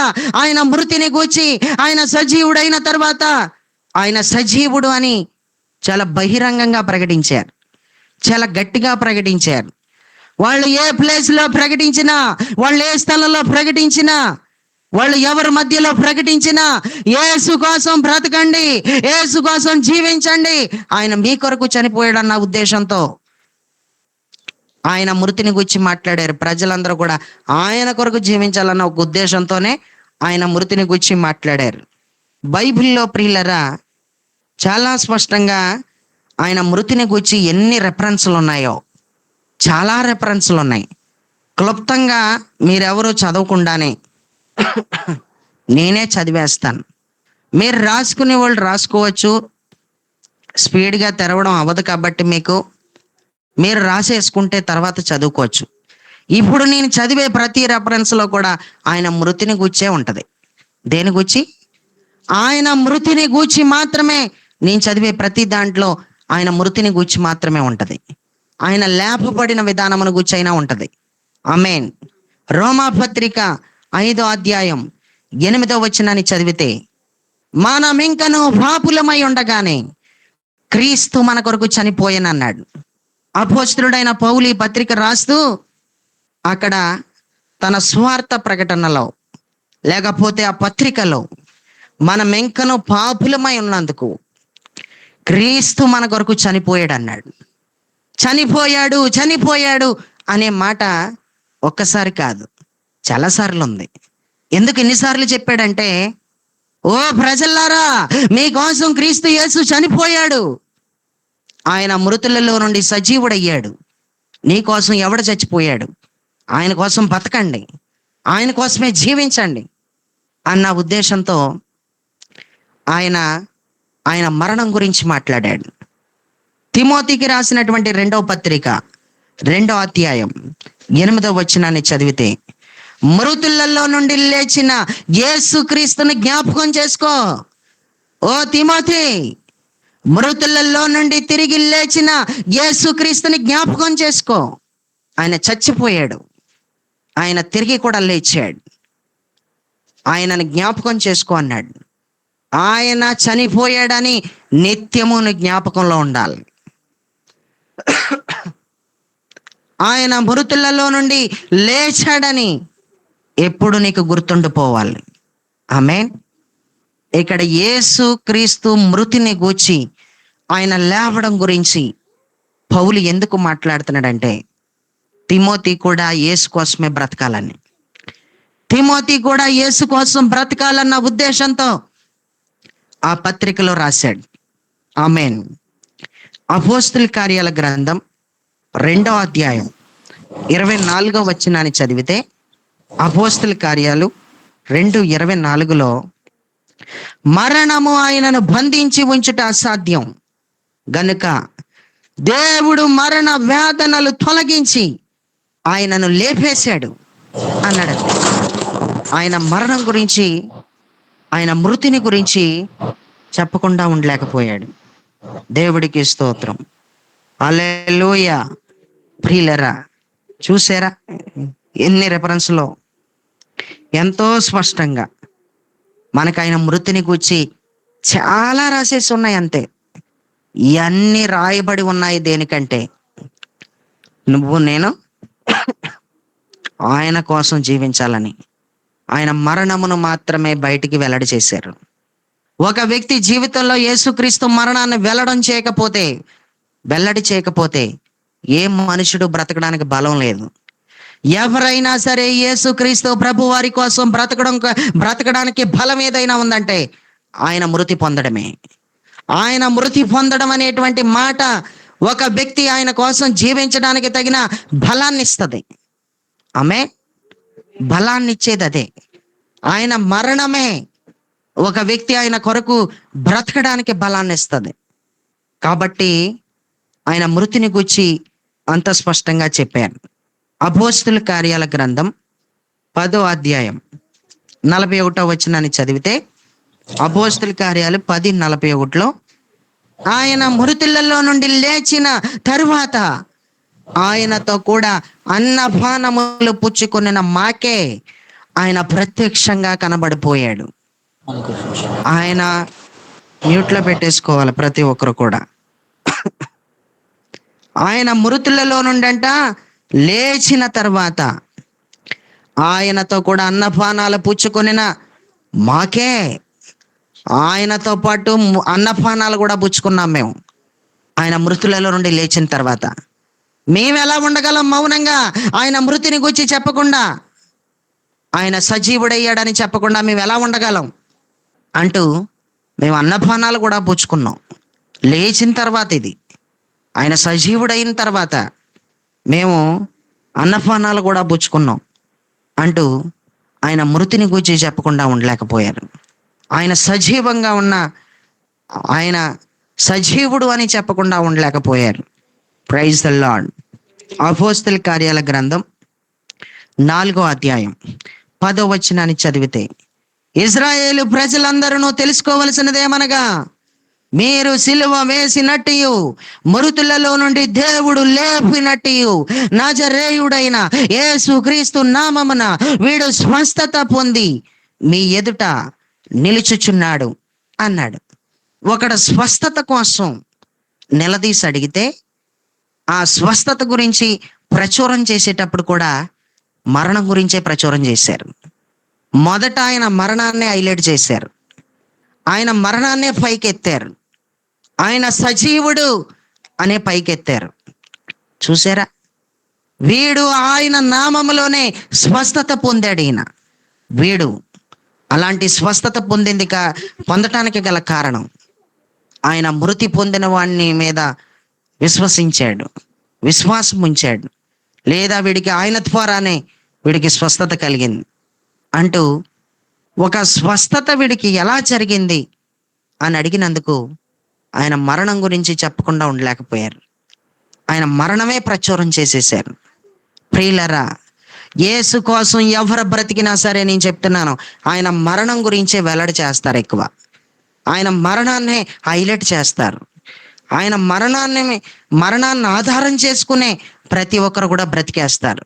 ఆయన మృతిని గూర్చి, ఆయన సజీవుడైన తర్వాత ఆయన సజీవుడు అని చాలా బహిరంగంగా ప్రకటించారు, చాలా గట్టిగా ప్రకటించారు. వాళ్ళు ఏ ప్లేస్లో ప్రకటించినా, వాళ్ళు ఏ స్థలంలో ప్రకటించినా, వాళ్ళు ఎవరి మధ్యలో ప్రకటించినా యేసు కోసం బ్రతకండి, యేసు కోసం జీవించండి, ఆయన మీ కొరకు చనిపోయాడన్న ఉద్దేశంతో ఆయన మృతిని గురించి మాట్లాడారు. ప్రజలందరూ కూడా ఆయన కొరకు జీవించాలన్న ఒక ఉద్దేశంతోనే ఆయన మృతిని గురించి మాట్లాడారు. బైబిల్లో ప్రియులరా చాలా స్పష్టంగా ఆయన మృతిని గురించి ఎన్ని రెఫరెన్స్లు ఉన్నాయో, చాలా రెఫరెన్స్లు ఉన్నాయి. క్లుప్తంగా మీరెవరూ చదవకుండానే నేనే చదివేస్తాను. మీరు రాసుకునే వాళ్ళు రాసుకోవచ్చు, స్పీడ్గా తెరవడం అవ్వదు కాబట్టి మీరు రాసేసుకుంటే తర్వాత చదువుకోవచ్చు. ఇప్పుడు నేను చదివే ప్రతి రెఫరెన్స్లో కూడా ఆయన మృతిని గూర్చే ఉంటుంది. దేని గూర్చి? ఆయన మృతిని గూర్చి మాత్రమే. నేను చదివే ప్రతి దాంట్లో ఆయన మృతిని గూర్చి మాత్రమే ఉంటుంది. ఆయన లేపబడిన విధానమును గూర్చి అయినా ఉంటుంది. ఆమేన్. రోమాపత్రిక 5వ అధ్యాయం 8వ వచనాన్ని చదివితే, మనమింకను పాపులమై ఉండగానే క్రీస్తు మన కొరకు చనిపోయానన్నాడు. అపోస్తలుడైన పౌలు ఈ పత్రిక రాస్తూ అక్కడ తన స్వార్థ ప్రకటనలో లేకపోతే ఆ పత్రికలో మనమింకను పాపులమై ఉన్నందుకు క్రీస్తు మన కొరకు చనిపోయాడు అన్నాడు. చనిపోయాడు చనిపోయాడు అనే మాట ఒక్కసారి కాదు, చాలాసార్లు ఉంది. ఎందుకు ఎన్నిసార్లు చెప్పాడంటే, ఓ ప్రజల్లారా, మీకోసం క్రీస్తు యేసు చనిపోయాడు, ఆయన మృతులలో నుండి సజీవుడయ్యాడు. నీ కోసం ఎవడు చచ్చిపోయాడు? ఆయన కోసం బతకండి, ఆయన కోసమే జీవించండి అన్న ఉద్దేశంతో ఆయన మరణం గురించి మాట్లాడాడు. తిమోతికి రాసినటువంటి 2వ పత్రిక 2వ అధ్యాయం 8వ వచనాన్ని చదివితే, మృతులలో నుండి లేచిన యేసుక్రీస్తుని జ్ఞాపకం చేసుకో. ఓ తిమోతి, మృతులలో నుండి తిరిగి లేచిన యేసుక్రీస్తుని జ్ఞాపకం చేసుకో. ఆయన చచ్చిపోయాడు, ఆయన తిరిగి కూడా లేచాడు, ఆయనను జ్ఞాపకం చేసుకో అన్నాడు. ఆయన చనిపోయాడని నిత్యము నీ జ్ఞాపకంలో ఉండాలి. ఆయన మృతులలో నుండి లేచాడని ఎప్పుడు నీకు గుర్తుండిపోవాలి. ఆమేన్. ఇక్కడ యేసు క్రీస్తు మృతిని గూర్చి, ఆయన లేవడం గురించి పౌలు ఎందుకు మాట్లాడుతున్నాడంటే, తిమోతి కూడా యేసు కోసమే బ్రతకాలని, తిమోతి కూడా యేసు కోసం బ్రతకాలన్న ఉద్దేశంతో ఆ పత్రికలో రాశాడు. ఆమేన్. అపోస్తుల కార్యాల గ్రంథం 2వ అధ్యాయం 24వ వచనాన్ని చదివితే, అపోస్తుల కార్యాలు 2:24లో మరణము ఆయనను బంధించి ఉంచుట అసాధ్యం గనుక దేవుడు మరణ వేదనలు తొలగించి ఆయనను లేపేశాడు అన్నాడు. ఆయన మరణం గురించి, ఆయన మృతిని గురించి చెప్పకుండా ఉండలేకపోయాడు. దేవుడికి స్తోత్రం. హల్లెలూయా. ప్రియులరా, చూసారా ఎన్ని రెఫరెన్స్లో ఎంతో స్పష్టంగా మనకు ఆయన మృతిని గూర్చి చాలా రాసేసి ఉన్నాయి. అంతే, ఇవన్నీ రాయబడి ఉన్నాయి దేనికంటే, నువ్వు నేను ఆయన కోసం జీవించాలని. ఆయన మరణమును మాత్రమే బయటికి వెల్లడి చేశారు. ఒక వ్యక్తి జీవితంలో యేసుక్రీస్తు మరణాన్ని వెల్లడి చేయకపోతే ఏ మనుషుడు బ్రతకడానికి బలం లేదు. ఎవరైనా సరే యేసుక్రీస్తు ప్రభు వారి కోసం బ్రతకడానికి బలం ఏదైనా ఉందంటే ఆయన మృతి పొందడమే. ఆయన మృతి పొందడం అనేటువంటి మాట ఒక వ్యక్తి ఆయన కోసం జీవించడానికి తగిన బలాన్ని ఇస్తుంది. ఆమె బలాన్ని ఇచ్చేది అదే. ఆయన మరణమే ఒక వ్యక్తి ఆయన కొరకు బ్రతకడానికి బలాన్ని ఇస్తుంది. కాబట్టి ఆయన మృతిని గూర్చి అంత స్పష్టంగా చెప్పారు. అపోస్తుల కార్యాల గ్రంథం 10వ అధ్యాయం 41వ వచనాన్ని చదివితే, అపోస్తుల కార్యాలు 10:41లో ఆయన మృతులలో నుండి లేచిన తరువాత ఆయనతో కూడా అన్నపానములు పుచ్చుకొనిన మాకే ఆయన ప్రత్యక్షంగా కనబడిపోయాడు. ఆయన మ్యూట్లో పెట్టేసుకోవాలి ప్రతి ఒక్కరు కూడా. ఆయన మృతులలో నుండంట లేచిన తర్వాత ఆయనతో కూడా అన్నపానాలు పుచ్చుకొనిన మాకే, ఆయనతో పాటు అన్నపానాలు కూడా పుచ్చుకున్నాం మేము. ఆయన మృతులలో నుండి లేచిన తర్వాత మేము ఎలా ఉండగలం మౌనంగా? ఆయన మృతిని గురించి చెప్పకుండా, ఆయన సజీవుడయ్యాడని చెప్పకుండా మేము ఎలా ఉండగలం అంటూ మేము అన్నపానాలు కూడా పుచ్చుకున్నాం. లేచిన తర్వాత, ఇది ఆయన సజీవుడైన తర్వాత మేము అన్నపానాలు కూడా పుచ్చుకున్నాం అంటూ ఆయన మృతిని గూర్చి చెప్పకుండా ఉండలేకపోయారు. ఆయన సజీవంగా ఉన్న, ఆయన సజీవుడు అని చెప్పకుండా ఉండలేకపోయారు. Praise the lord. అపోస్తుల కార్యాల గ్రంథం 4వ అధ్యాయం 10వ వచనాన్ని చదివితే, ఇశ్రాయేలు ప్రజలందరూ తెలుసుకోవలసినదేమనగా, మీరు సిలువ వేసినట్టు మృతులలో నుండి దేవుడు లేపినట్టు నజరేయుడైన యేసుక్రీస్తు నామమున వీడు స్వస్థత పొంది మీ ఎదుట నిలుచుచున్నాడు అన్నాడు. ఒకడు స్వస్థత కోసం నిలదీసి అడిగితే ఆ స్వస్థత గురించి ప్రచురం చేసేటప్పుడు కూడా మరణం గురించే ప్రచురం చేశారు. మొదట ఆయన మరణాన్నే హైలైట్ చేశారు. ఆయన మరణాన్నే పైకెత్తారు. ఆయన సజీవుడు అనే పైకెత్తారు. చూసారా, వీడు ఆయన నామములోనే స్వస్థత పొందాడు. వీడు అలాంటి స్వస్థత పొందటానికి గల కారణం ఆయన మృతి పొందిన వాడిని మీద విశ్వాసం ఉంచాడు, లేదా వీడికి ఆయన ద్వారానే వీడికి స్వస్థత కలిగింది అంటూ ఒక స్వస్థత వీడికి ఎలా జరిగింది అని అడిగినందుకు ఆయన మరణం గురించి చెప్పకుండా ఉండలేకపోయారు. ఆయన మరణమే ప్రచురం చేసేశారు. ప్రియులరా, యేసు కోసం ఎవరు బ్రతికినా సరే నేను చెప్తున్నాను, ఆయన మరణం గురించే వెల్లడి చేస్తారు. ఎక్కువ ఆయన మరణాన్ని హైలైట్ చేస్తారు. ఆయన మరణాన్ని ఆధారం చేసుకునే ప్రతి ఒక్కరు కూడా బ్రతికేస్తారు.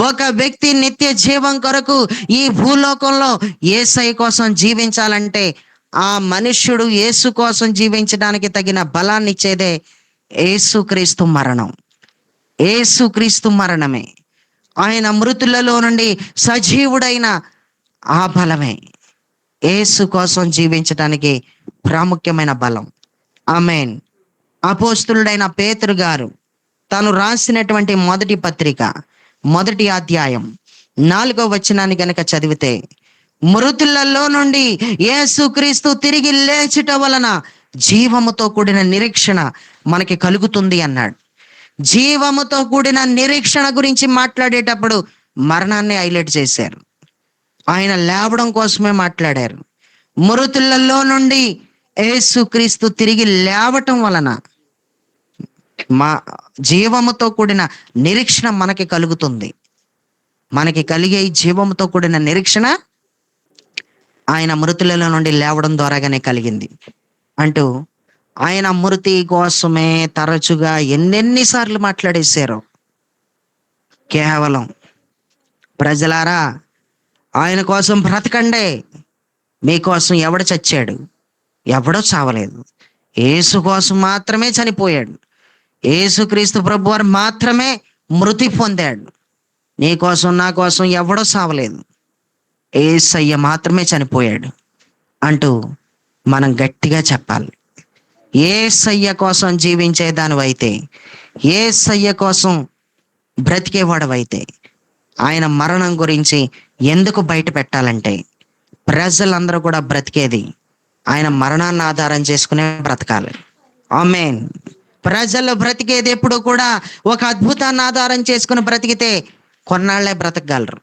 ఒక వ్యక్తి నిత్య జీవం కొరకు ఈ భూలోకంలో యేసయ్య కోసం జీవించాలంటే ఆ మనుష్యుడు యేసు కోసం జీవించడానికి తగిన బలాన్ని ఇచ్చేదే యేసుక్రీస్తు మరణం. యేసుక్రీస్తు మరణమే ఆయన మృతులలో నుండి సజీవుడైన ఆ బలమే యేసు కోసం జీవించడానికి ప్రాముఖ్యమైన బలం. ఆమేన్. అపోస్తులుడైన పేతురు గారు తాను రాసినటువంటి మొదటి పత్రిక, మొదటి అధ్యాయం 4వ వచనాన్ని గనక చదివితే, మృతులలో నుండి యేసుక్రీస్తు తిరిగి లేచుట వలన జీవముతో కూడిన నిరీక్షణ మనకి కలుగుతుంది అన్నాడు. జీవముతో కూడిన నిరీక్షణ గురించి మాట్లాడేటప్పుడు మరణాన్ని హైలైట్ చేశారు. ఆయన లేవడం కోసమే మాట్లాడారు. మృతులలో నుండి యేసుక్రీస్తు తిరిగి లేవటం వలన మా జీవముతో కూడిన నిరీక్షణ మనకి కలుగుతుంది. మనకి కలిగే ఈ జీవముతో కూడిన నిరీక్షణ ఆయన మృతులలో నుండి లేవడం ద్వారాగానే కలిగింది అంటూ ఆయన మృతి కోసమే తరచుగా ఎన్నెన్నిసార్లు మాట్లాడేశారు. కేవలం ప్రజలారా, ఆయన కోసం బ్రతకండి, మీకోసం ఎవడు చచ్చాడు? ఎవడో చావలేదు. యేసు కోసం మాత్రమే చనిపోయాడు. యేసుక్రీస్తు ప్రభువారు మాత్రమే మృతి పొందాడు. నీ కోసం నా కోసం ఎవడో చావలేదు, యేసయ్య మాత్రమే చనిపోయాడు అంటూ మనం గట్టిగా చెప్పాలి. యేసయ్య కోసం జీవించేదానివైతే, యేసయ్య కోసం బ్రతికేవాడవైతే, ఆయన మరణం గురించి ఎందుకు బయట పెట్టాలంటే, ప్రజలందరూ కూడా బ్రతికేది ఆయన మరణాన్ని ఆధారం చేసుకునే బ్రతకాలి. ఆమేన్. ప్రజలు బ్రతికేది ఎప్పుడు కూడా ఒక అద్భుతాన్ని ఆధారం చేసుకుని బ్రతికితే కొన్నాళ్లే బ్రతకగలరు.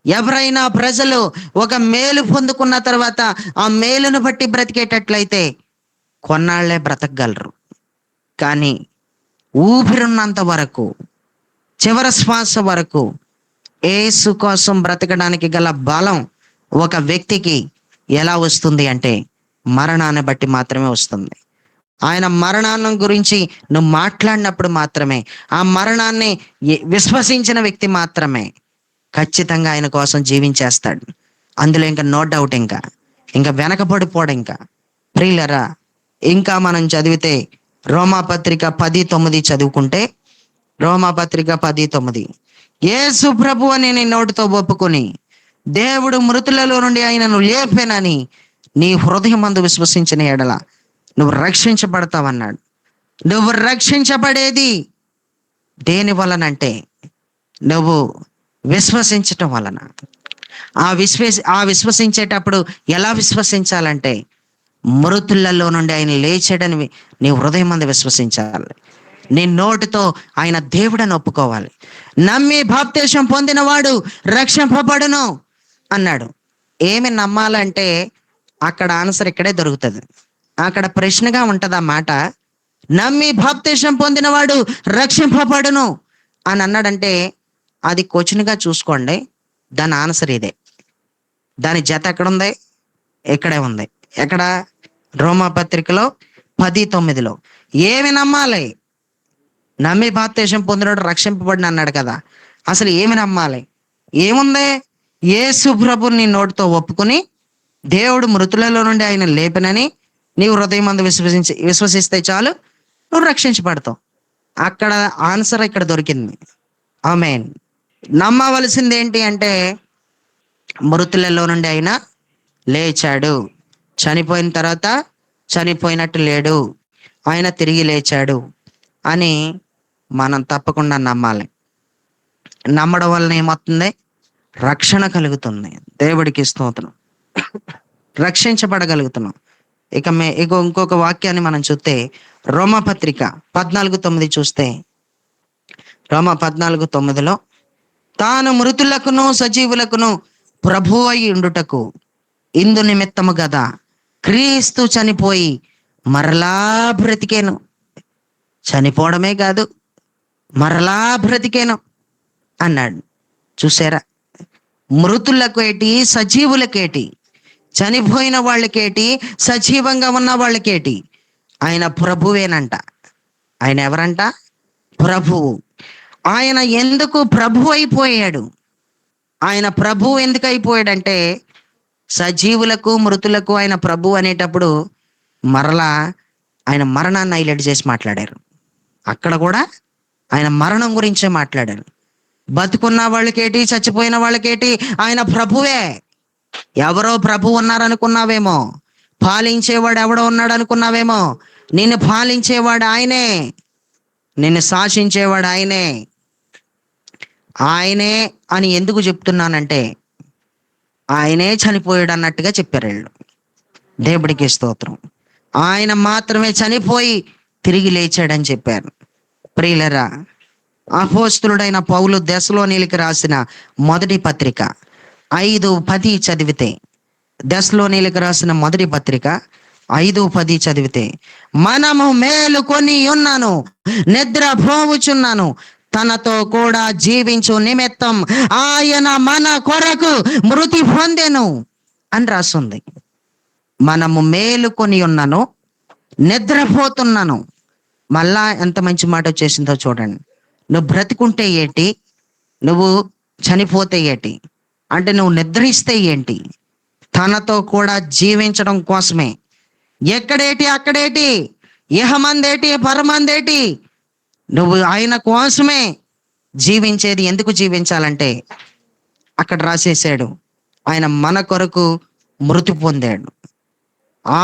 ఎవరైనా ప్రజలు ఒక మేలు పొందుకున్న తర్వాత ఆ మేలును బట్టి బ్రతికేటట్లయితే కొన్నాళ్లే బ్రతకగలరు. కానీ ఊపిరున్నంత వరకు, చివరి శ్వాస వరకు యేసు కోసం బ్రతకడానికి గల బలం ఒక వ్యక్తికి ఎలా వస్తుంది అంటే మరణాన్ని బట్టి మాత్రమే వస్తుంది. ఆయన మరణాన్ని గురించి నువ్వు మాట్లాడినప్పుడు మాత్రమే, ఆ మరణాన్ని విశ్వసించిన వ్యక్తి మాత్రమే ఖచ్చితంగా ఆయన కోసం జీవించేస్తాడు. అందులో ఇంకా నో డౌట్, ఇంకా వెనకబడిపోవడం. ఇంకా ప్రియులరా, ఇంకా మనం చదివితే రోమాపత్రిక 10:9 చదువుకుంటే, రోమాపత్రిక 10:9, యేసు ప్రభు అని నీ నోటితో ఒప్పుకొని దేవుడు మృతులలో నుండి ఆయనను లేపెనని నీ హృదయమందు విశ్వసించిన ఎడల నువ్వు రక్షించబడతావన్నాడు. నువ్వు రక్షించబడేది దేని వలనంటే నువ్వు విశ్వసించటం వలన. ఆ విశ్వసించేటప్పుడు ఎలా విశ్వసించాలంటే, మృతులలో నుండి ఆయన లేచాడని నీ హృదయం మంది విశ్వసించాలి. నీ నోటితో ఆయన దేవుడని ఒప్పుకోవాలి. నమ్మి బాప్తిసం పొందిన వాడు రక్షింపబడును అన్నాడు. ఏమి నమ్మాలంటే అక్కడ ఆన్సర్ ఇక్కడే దొరుకుతుంది. అక్కడ ప్రశ్నగా ఉంటుంది ఆ మాట. నమ్మి బాప్తిసం పొందిన వాడు రక్షింపబడును అని అన్నాడంటే అది క్వశ్చన్గా చూసుకోండి. దాని ఆన్సర్ ఇదే. దాని జత ఎక్కడుంది? ఇక్కడే ఉంది. ఎక్కడ? రోమాపత్రికలో 10:9. ఏమి నమ్మాలి? నమ్మి బాప్తిసం పొందినవాడు రక్షింపబడిన అన్నాడు కదా. అసలు ఏమి నమ్మాలి? ఏముంది? యేసు ప్రభుని నోటితో ఒప్పుకుని దేవుడు మృతులలో నుండి ఆయన లేపనని నీవు హృదయమందు విశ్వసిస్తే చాలు, నువ్వు రక్షించబడతావు. అక్కడ ఆన్సర్ ఇక్కడ దొరికింది. ఆమేన్. నమ్మవలసింది ఏంటి అంటే, మృతులలో నుండి ఆయన లేచాడు, చనిపోయిన తర్వాత చనిపోయినట్టు లేడు, ఆయన తిరిగి లేచాడు అని మనం తప్పకుండా నమ్మాలి. నమ్మడం వలన ఏమవుతుంది? రక్షణ కలుగుతుంది. దేవుడికి స్తోత్రం. రక్షించబడగలుగుతున్నాం. ఇక ఇంకొక వాక్యాన్ని మనం చూస్తే, రోమాపత్రిక 14:9 చూస్తే, రోమా 14:9, తాను మృతులకును సజీవులకును ప్రభువు అయి ఉండుటకు ఇందు నిమిత్తము గదా క్రీస్తు చనిపోయి మరలా బ్రతికేను. చనిపోవడమే కాదు, మరలా బ్రతికేను అన్నాడు. చూసారా? మృతులకేటి, సజీవులకేటి, చనిపోయిన వాళ్ళకేటి, సజీవంగా ఉన్న వాళ్ళకేటి, ఆయన ప్రభువేనంట. ఆయన ఎవరంట? ప్రభువు. ఆయన ఎందుకు ప్రభు అయిపోయాడు? ఆయన ప్రభు ఎందుకు అయిపోయాడంటే, సజీవులకు మృతులకు ఆయన ప్రభు అనేటప్పుడు మరలా ఆయన మరణాన్ని హైలైట్ చేసి మాట్లాడారు. అక్కడ కూడా ఆయన మరణం గురించే మాట్లాడారు. బతుకున్న వాళ్ళకేటి, చచ్చిపోయిన వాళ్ళకేటి ఆయన ప్రభువే. ఎవరో ప్రభు ఉన్నారనుకున్నావేమో, పాలించేవాడు ఎవడో ఉన్నాడు అనుకున్నావేమో. నిన్ను పాలించేవాడు ఆయనే. నిన్ను శాసించేవాడు ఆయనే. ఆయనే అని ఎందుకు చెప్తున్నానంటే ఆయనే చనిపోయాడు అన్నట్టుగా చెప్పారు వీళ్ళు. దేవుడికి స్తోత్రం. ఆయన మాత్రమే చనిపోయి తిరిగి లేచాడని చెప్పారు. ప్రియులరా, అపోస్తులుడైన పౌలు దెస్సలోనీయులకు రాసిన మొదటి పత్రిక 5:10 చదివితే, దెస్సలోనీయులకు రాసిన మొదటి పత్రిక 5:10 చదివితే, మనము మేలుకొని ఉన్నాను, నిద్రపోవుచున్నాను, తనతో కూడా జీవించు నిమిత్తం ఆయన మన కొరకు మృతి పొందెను అని రాస్తుంది. మనము మేలుకొని ఉన్నాను, నిద్రపోతున్నాను. మళ్ళా ఎంత మంచి మాట వచ్చేసిందో చూడండి. నువ్వు బ్రతికుంటే ఏంటి, నువ్వు చనిపోతే ఏంటి, అంటే నువ్వు నిద్రిస్తే ఏంటి, తనతో కూడా జీవించడం కోసమే. ఎక్కడేటి అక్కడేటి, ఇహమందేటి పరమందేటి, నువ్వు ఆయన కోసమే జీవించేది. ఎందుకు జీవించాలంటే అక్కడ రాసేసాడు, ఆయన మన కొరకు మృతి పొందాడు.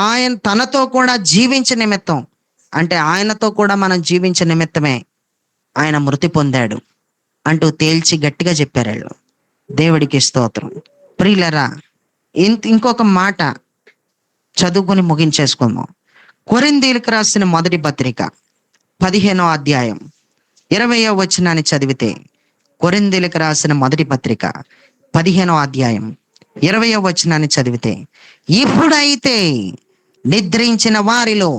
ఆయన తనతో కూడా జీవించే నిమిత్తం, అంటే ఆయనతో కూడా మనం జీవించే నిమిత్తమే ఆయన మృతి పొందాడు అంటూ తేల్చి గట్టిగా చెప్పారు వీళ్ళు. దేవుడికి స్తోత్రం. ప్రియులరా, ఇంకొక మాట చదువుకొని ముగించేసుకుందాం. కొరింథీయులకు రాసిన మొదటి పత్రిక 15వ అధ్యాయం 20వ వచనాన్ని చదివితే, కొరింథీయులకు రాసిన మొదటి పత్రిక 15వ అధ్యాయం 20వ వచనాన్ని చదివితే, ఇప్పుడైతే నిద్రించిన వారిలో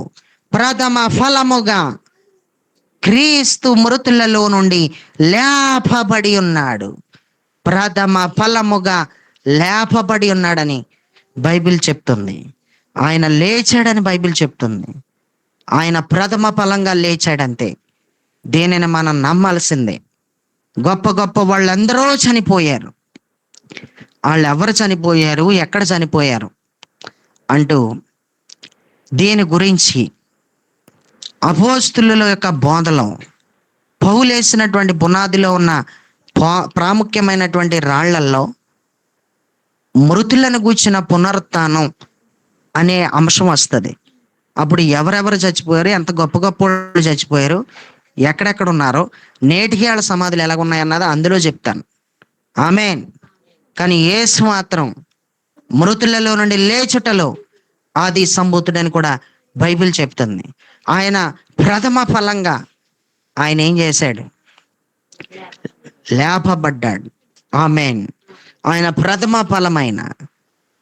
ప్రథమ ఫలముగా క్రీస్తు మృతులలో నుండి లేపబడి ఉన్నాడు. ప్రథమ ఫలముగా లేపబడి ఉన్నాడని బైబిల్ చెప్తుంది. ఆయన లేచాడని బైబిల్ చెప్తుంది. ఆయన ప్రథమ ఫలంగా లేచాడంతే. దేనిని మనం నమ్మాల్సిందే. గొప్ప గొప్ప వాళ్ళందరూ చనిపోయారు. వాళ్ళు ఎవరు చనిపోయారు, ఎక్కడ చనిపోయారు అంటూ దీని గురించి అపోస్తుల యొక్క బోధలో, పౌలేసినటువంటి పునాదిలో ఉన్న ప్రాముఖ్యమైనటువంటి రాళ్లల్లో మృతులను గూర్చిన పునరుత్థానం అనే అంశం వస్తుంది. అప్పుడు ఎవరెవరు చచ్చిపోయారు, ఎంత గొప్ప గొప్ప వాళ్ళు చచ్చిపోయారు, ఎక్కడెక్కడ ఉన్నారో, నేటికి వాళ్ళ సమాధులు ఎలాగున్నాయన్నది అందులో చెప్తాను. ఆమేన్. కానీ యేసు మాత్రం మృతులలో నుండి లేచుటలో ఆది సంభూతుడని కూడా బైబిల్ చెప్తుంది. ఆయన ప్రథమ ఫలంగా ఆయన ఏం చేశాడు, లేపబడ్డాడు. ఆమేన్. ఆయన ప్రథమ ఫలమైన,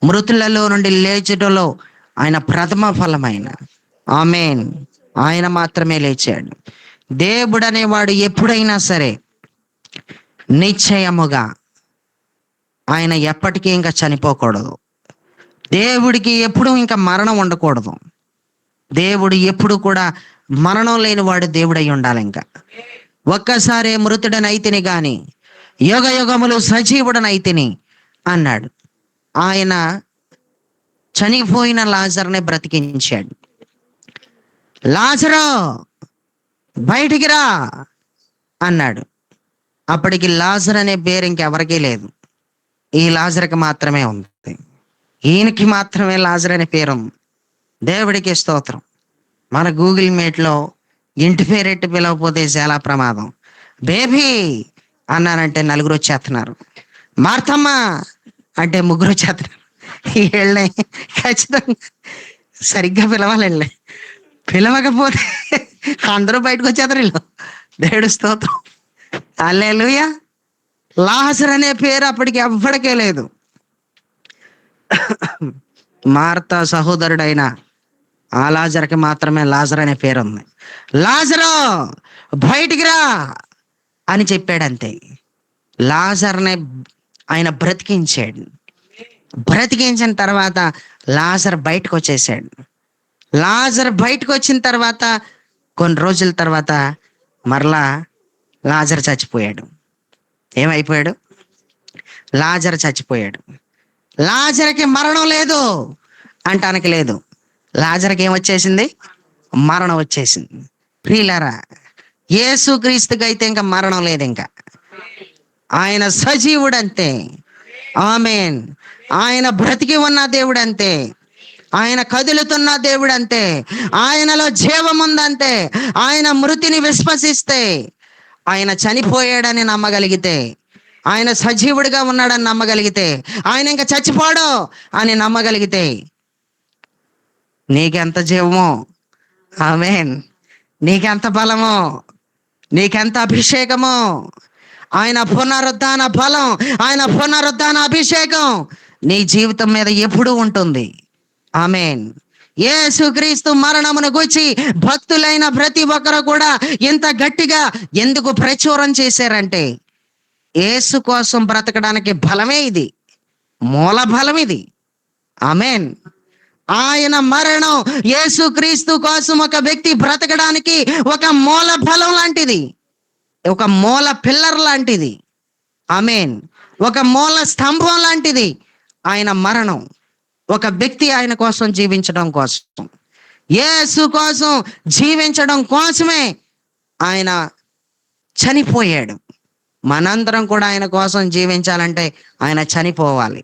మృతులలో నుండి లేచుటలో ఆయన ప్రథమ ఫలమైన, ఆమేన్, ఆయన మాత్రమే లేచాడు. దేవుడు అనేవాడు ఎప్పుడైనా సరే నిశ్చయముగా ఆయన ఎప్పటికీ ఇంకా చనిపోకూడదు. దేవుడికి ఎప్పుడు ఇంకా మరణం ఉండకూడదు. దేవుడు ఎప్పుడు కూడా మరణం లేని వాడు దేవుడై ఉండాలి. ఇంకా ఒక్కసారి మృతుడనైతిని గాని యుగ యుగములు సజీవుడనైతిని అన్నాడు. ఆయన చనిపోయిన లాజర్ని బ్రతికించాడు. లాజరు బయటికి రా అన్నాడు. అప్పటికి లాజర్ అనే పేరు ఇంకెవరికీ లేదు. ఈ లాజర్కి మాత్రమే ఉంది. ఈయనకి మాత్రమే లాజర్ అనే పేరు. దేవుడికి స్తోత్రం. మన గూగుల్ మీట్లో ఇంటి పేరెట్టి పిలవకపోతే చాలా ప్రమాదం. బేబీ అన్నానంటే 4 వచ్చేస్తున్నారు. మార్తమ్మ అంటే 3 వచ్చేస్తున్నారు. వీళ్ళని ఖచ్చితంగా సరిగ్గా పిలవాలండి. పిలవకపోతే అందరూ బయటకు వచ్చేస్తారు వీళ్ళు. దేవుడి స్తోత్రం. హల్లెలూయా. లాజర్ అనే పేరు అప్పటికి ఎవ్వడికే లేదు. మార్తా సహోదరుడైన ఆ లాజర్కి మాత్రమే లాజర్ అనే పేరు ఉంది. లాజరు బయటికి రా అని చెప్పాడంతే. లాజర్ని ఆయన బ్రతికించాడు. బ్రతికించిన తర్వాత లాజర్ బయటకు వచ్చేసాడు. లాజర్ బయటకు వచ్చిన తర్వాత కొన్ని రోజుల తర్వాత మరలా లాజర్ చచ్చిపోయాడు. ఏమైపోయాడు? లాజర్ చచ్చిపోయాడు. లాజర్కి మరణం లేదు అంటానికి లేదు. లాజర్కి ఏమొచ్చేసింది? మరణం వచ్చేసింది. ప్రియులారా, యేసుక్రీస్తుకి అయితే ఇంకా మరణం లేదు. ఇంకా ఆయన సజీవుడు అంతే. ఆమేన్. ఆయన బ్రతికి ఉన్న దేవుడు అంతే. ఆయన కదులుతున్న దేవుడు అంతే, ఆయనలో జీవం ఉందంతే. ఆయన మృతిని విశ్వసిస్తే, ఆయన చనిపోయాడని నమ్మగలిగితే, ఆయన సజీవుడిగా ఉన్నాడని నమ్మగలిగితే, ఆయన ఇంకా చచ్చిపోడు అని నమ్మగలిగితే, నీకెంత జీవమో, ఆమేన్, నీకెంత బలమో, నీకెంత అభిషేకమో, ఆయన పునరుద్ధాన బలం, ఆయన పునరుద్ధాన అభిషేకం నీ జీవితం మీద ఎప్పుడూ ఉంటుంది. ఆమేన్. యేసుక్రీస్తు మరణమును గూర్చి భక్తులైన ప్రతి ఒక్కరు కూడా ఇంత గట్టిగా ఎందుకు ప్రచురం చేశారంటే, యేసు కోసం బ్రతకడానికి బలమే ఇది, మూల బలం ఇది. ఆమేన్. ఆయన మరణం యేసుక్రీస్తు కోసం ఒక వ్యక్తి బ్రతకడానికి ఒక మూల బలం లాంటిది, ఒక మూల పిల్లర్ లాంటిది. ఆమేన్. ఒక మూల స్తంభం లాంటిది ఆయన మరణం. ఒక వ్యక్తి ఆయన కోసం జీవించడం కోసం, యేసు కోసం జీవించడం కోసమే ఆయన చనిపోయాడు. మనందరం కూడా ఆయన కోసం జీవించాలంటే ఆయన చనిపోవాలి.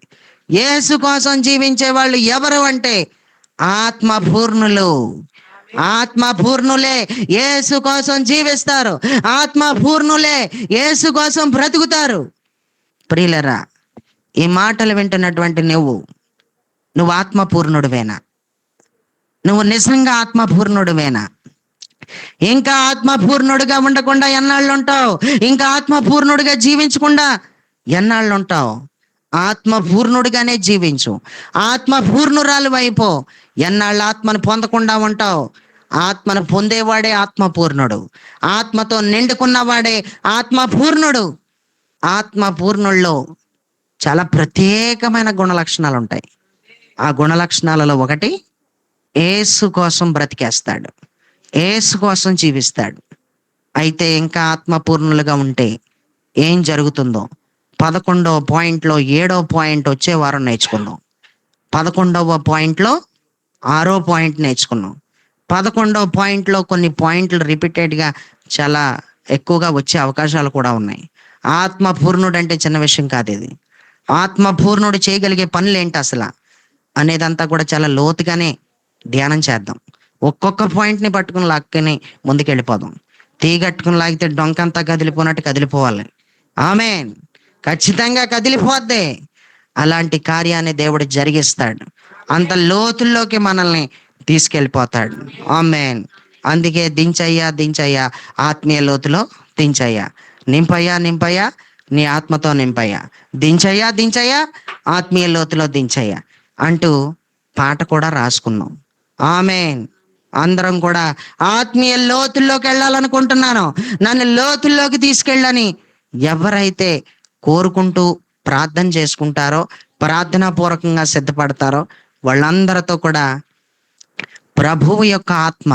యేసు కోసం జీవించే వాళ్ళు ఎవరు అంటే ఆత్మపూర్ణులు. ఆత్మపూర్ణులే యేసు కోసం జీవిస్తారు, ఆత్మపూర్ణులే యేసు కోసం బ్రతుకుతారు. ప్రియులరా, ఈ మాటలు వింటున్నటువంటి నువ్వు ఆత్మపూర్ణుడివేనా? నువ్వు నిజంగా ఆత్మపూర్ణుడివేనా? ఇంకా ఆత్మపూర్ణుడిగా ఉండకుండా ఎన్నాళ్ళు ఉంటావు? ఇంకా ఆత్మపూర్ణుడిగా జీవించకుండా ఎన్నాళ్ళు ఉంటావు? ఆత్మపూర్ణుడిగానే జీవించు, ఆత్మపూర్ణురాలు వైపు. ఎన్నాళ్ళు ఆత్మను పొందకుండా ఉంటావు? ఆత్మను పొందేవాడే ఆత్మపూర్ణుడు, ఆత్మతో నిండుకున్నవాడే ఆత్మపూర్ణుడు. ఆత్మపూర్ణుల్లో చాలా ప్రత్యేకమైన గుణ లక్షణాలు ఉంటాయి. ఆ గుణ లక్షణాలలో ఒకటి, యేసు కోసం బ్రతికేస్తాడు, యేసు కోసం జీవిస్తాడు. అయితే ఇంకా ఆత్మపూర్ణులుగా ఉంటే ఏం జరుగుతుందో 11వ పాయింట్లో 7వ పాయింట్ వచ్చే వారం నేర్చుకుందాం. 11వ పాయింట్లో 6వ పాయింట్ నేర్చుకున్నాం. 11వ పాయింట్లో కొన్ని పాయింట్లు రిపీటెడ్గా చాలా ఎక్కువగా వచ్చే అవకాశాలు కూడా ఉన్నాయి. ఆత్మపూర్ణుడు అంటే చిన్న విషయం కాదు ఇది. ఆత్మపూర్ణుడు చేయగలిగే పనులు ఏంటి అసలు అనేదంతా కూడా చాలా లోతుగానే ధ్యానం చేద్దాం. ఒక్కొక్క పాయింట్ని పట్టుకుని లాక్కుని ముందుకెళ్ళిపోదాం. తీగట్టుకుని లాగితే డొంకంతా కదిలిపోయినట్టు కదిలిపోవాలి. ఆమేన్. ఖచ్చితంగా కదిలిపోద్ది. అలాంటి కార్యాన్ని దేవుడు జరిగిస్తాడు. అంత లోతుల్లోకి మనల్ని తీసుకెళ్ళిపోతాడు. ఆమేన్. అందుకే దించయ్యా ఆత్మీయ లోతులో దించయ్యా, నింపయ్యా నీ ఆత్మతో నింపయ్యా, దించయ్యా ఆత్మీయ లోతులో దించయ్యా అంటూ పాట కూడా రాసుకున్నాం. ఆమేన్. అందరం కూడా ఆత్మీయ లోతుల్లోకి వెళ్ళాలనుకుంటున్నాను, నన్ను లోతుల్లోకి తీసుకెళ్ళని ఎవరైతే కోరుకుంటూ ప్రార్థన చేసుకుంటారో, ప్రార్థనా పూర్వకంగా సిద్ధపడతారో వాళ్ళందరితో కూడా ప్రభువు యొక్క ఆత్మ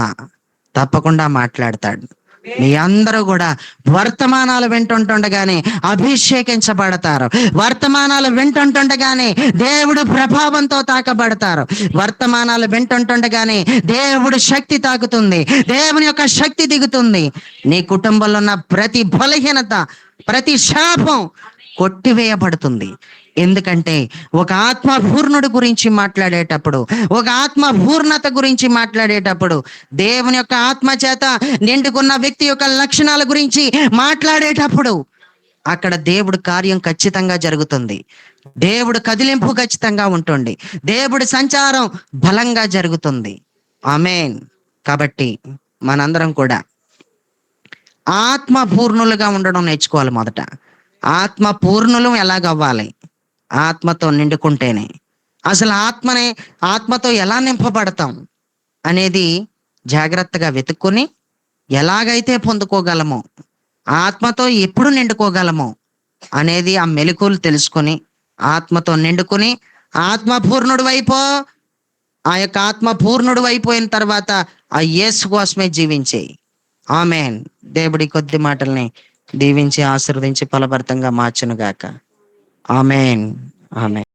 తప్పకుండా మాట్లాడతాడు. మీ అందరూ కూడా వర్తమానాలు వింటుండగానే అభిషేకించబడతారు, వర్తమానాలు వింటుండగానే దేవుడు ప్రభావంతో తాకబడతారు, వర్తమానాలు వింటుండగానే దేవుడు శక్తి తాకుతుంది, దేవుని యొక్క శక్తి దిగుతుంది. నీ కుటుంబంలో ఉన్న ప్రతి బలహీనత, ప్రతి శాపం కొట్టివేయబడుతుంది. ఎందుకంటే ఒక ఆత్మపూర్ణుడి గురించి మాట్లాడేటప్పుడు, ఒక ఆత్మపూర్ణత గురించి మాట్లాడేటప్పుడు, దేవుని యొక్క ఆత్మ చేత నిండుకున్న వ్యక్తి యొక్క లక్షణాల గురించి మాట్లాడేటప్పుడు అక్కడ దేవుడు కార్యం ఖచ్చితంగా జరుగుతుంది, దేవుడు కదిలింపు ఖచ్చితంగా ఉంటుంది, దేవుడి సంచారం బలంగా జరుగుతుంది. ఆమేన్. కాబట్టి మనందరం కూడా ఆత్మపూర్ణులుగా ఉండడం నేర్చుకోవాలి. మొదట ఆత్మపూర్ణులు ఎలాగవ్వాలి? ఆత్మతో నిండుకుంటేనే. అసలు ఆత్మతో ఎలా నింపబడతాం అనేది జాగ్రత్తగా వెతుక్కుని ఎలాగైతే పొందుకోగలమో, ఆత్మతో ఎప్పుడు నిండుకోగలమో అనేది ఆ మెలకువలు తెలుసుకొని ఆత్మతో నిండుకుని ఆత్మపూర్ణుడు వైపో, ఆ యొక్క ఆత్మపూర్ణుడు అయిపోయిన తర్వాత ఆ యేసు కోసమే జీవించేయి. ఆమేన్. దేవుడి కొద్ది మాటల్ని దీవించి ఆశీర్వదించి ఫలభరితంగా మార్చును గాక. ఆమేన్. ఆమేన్.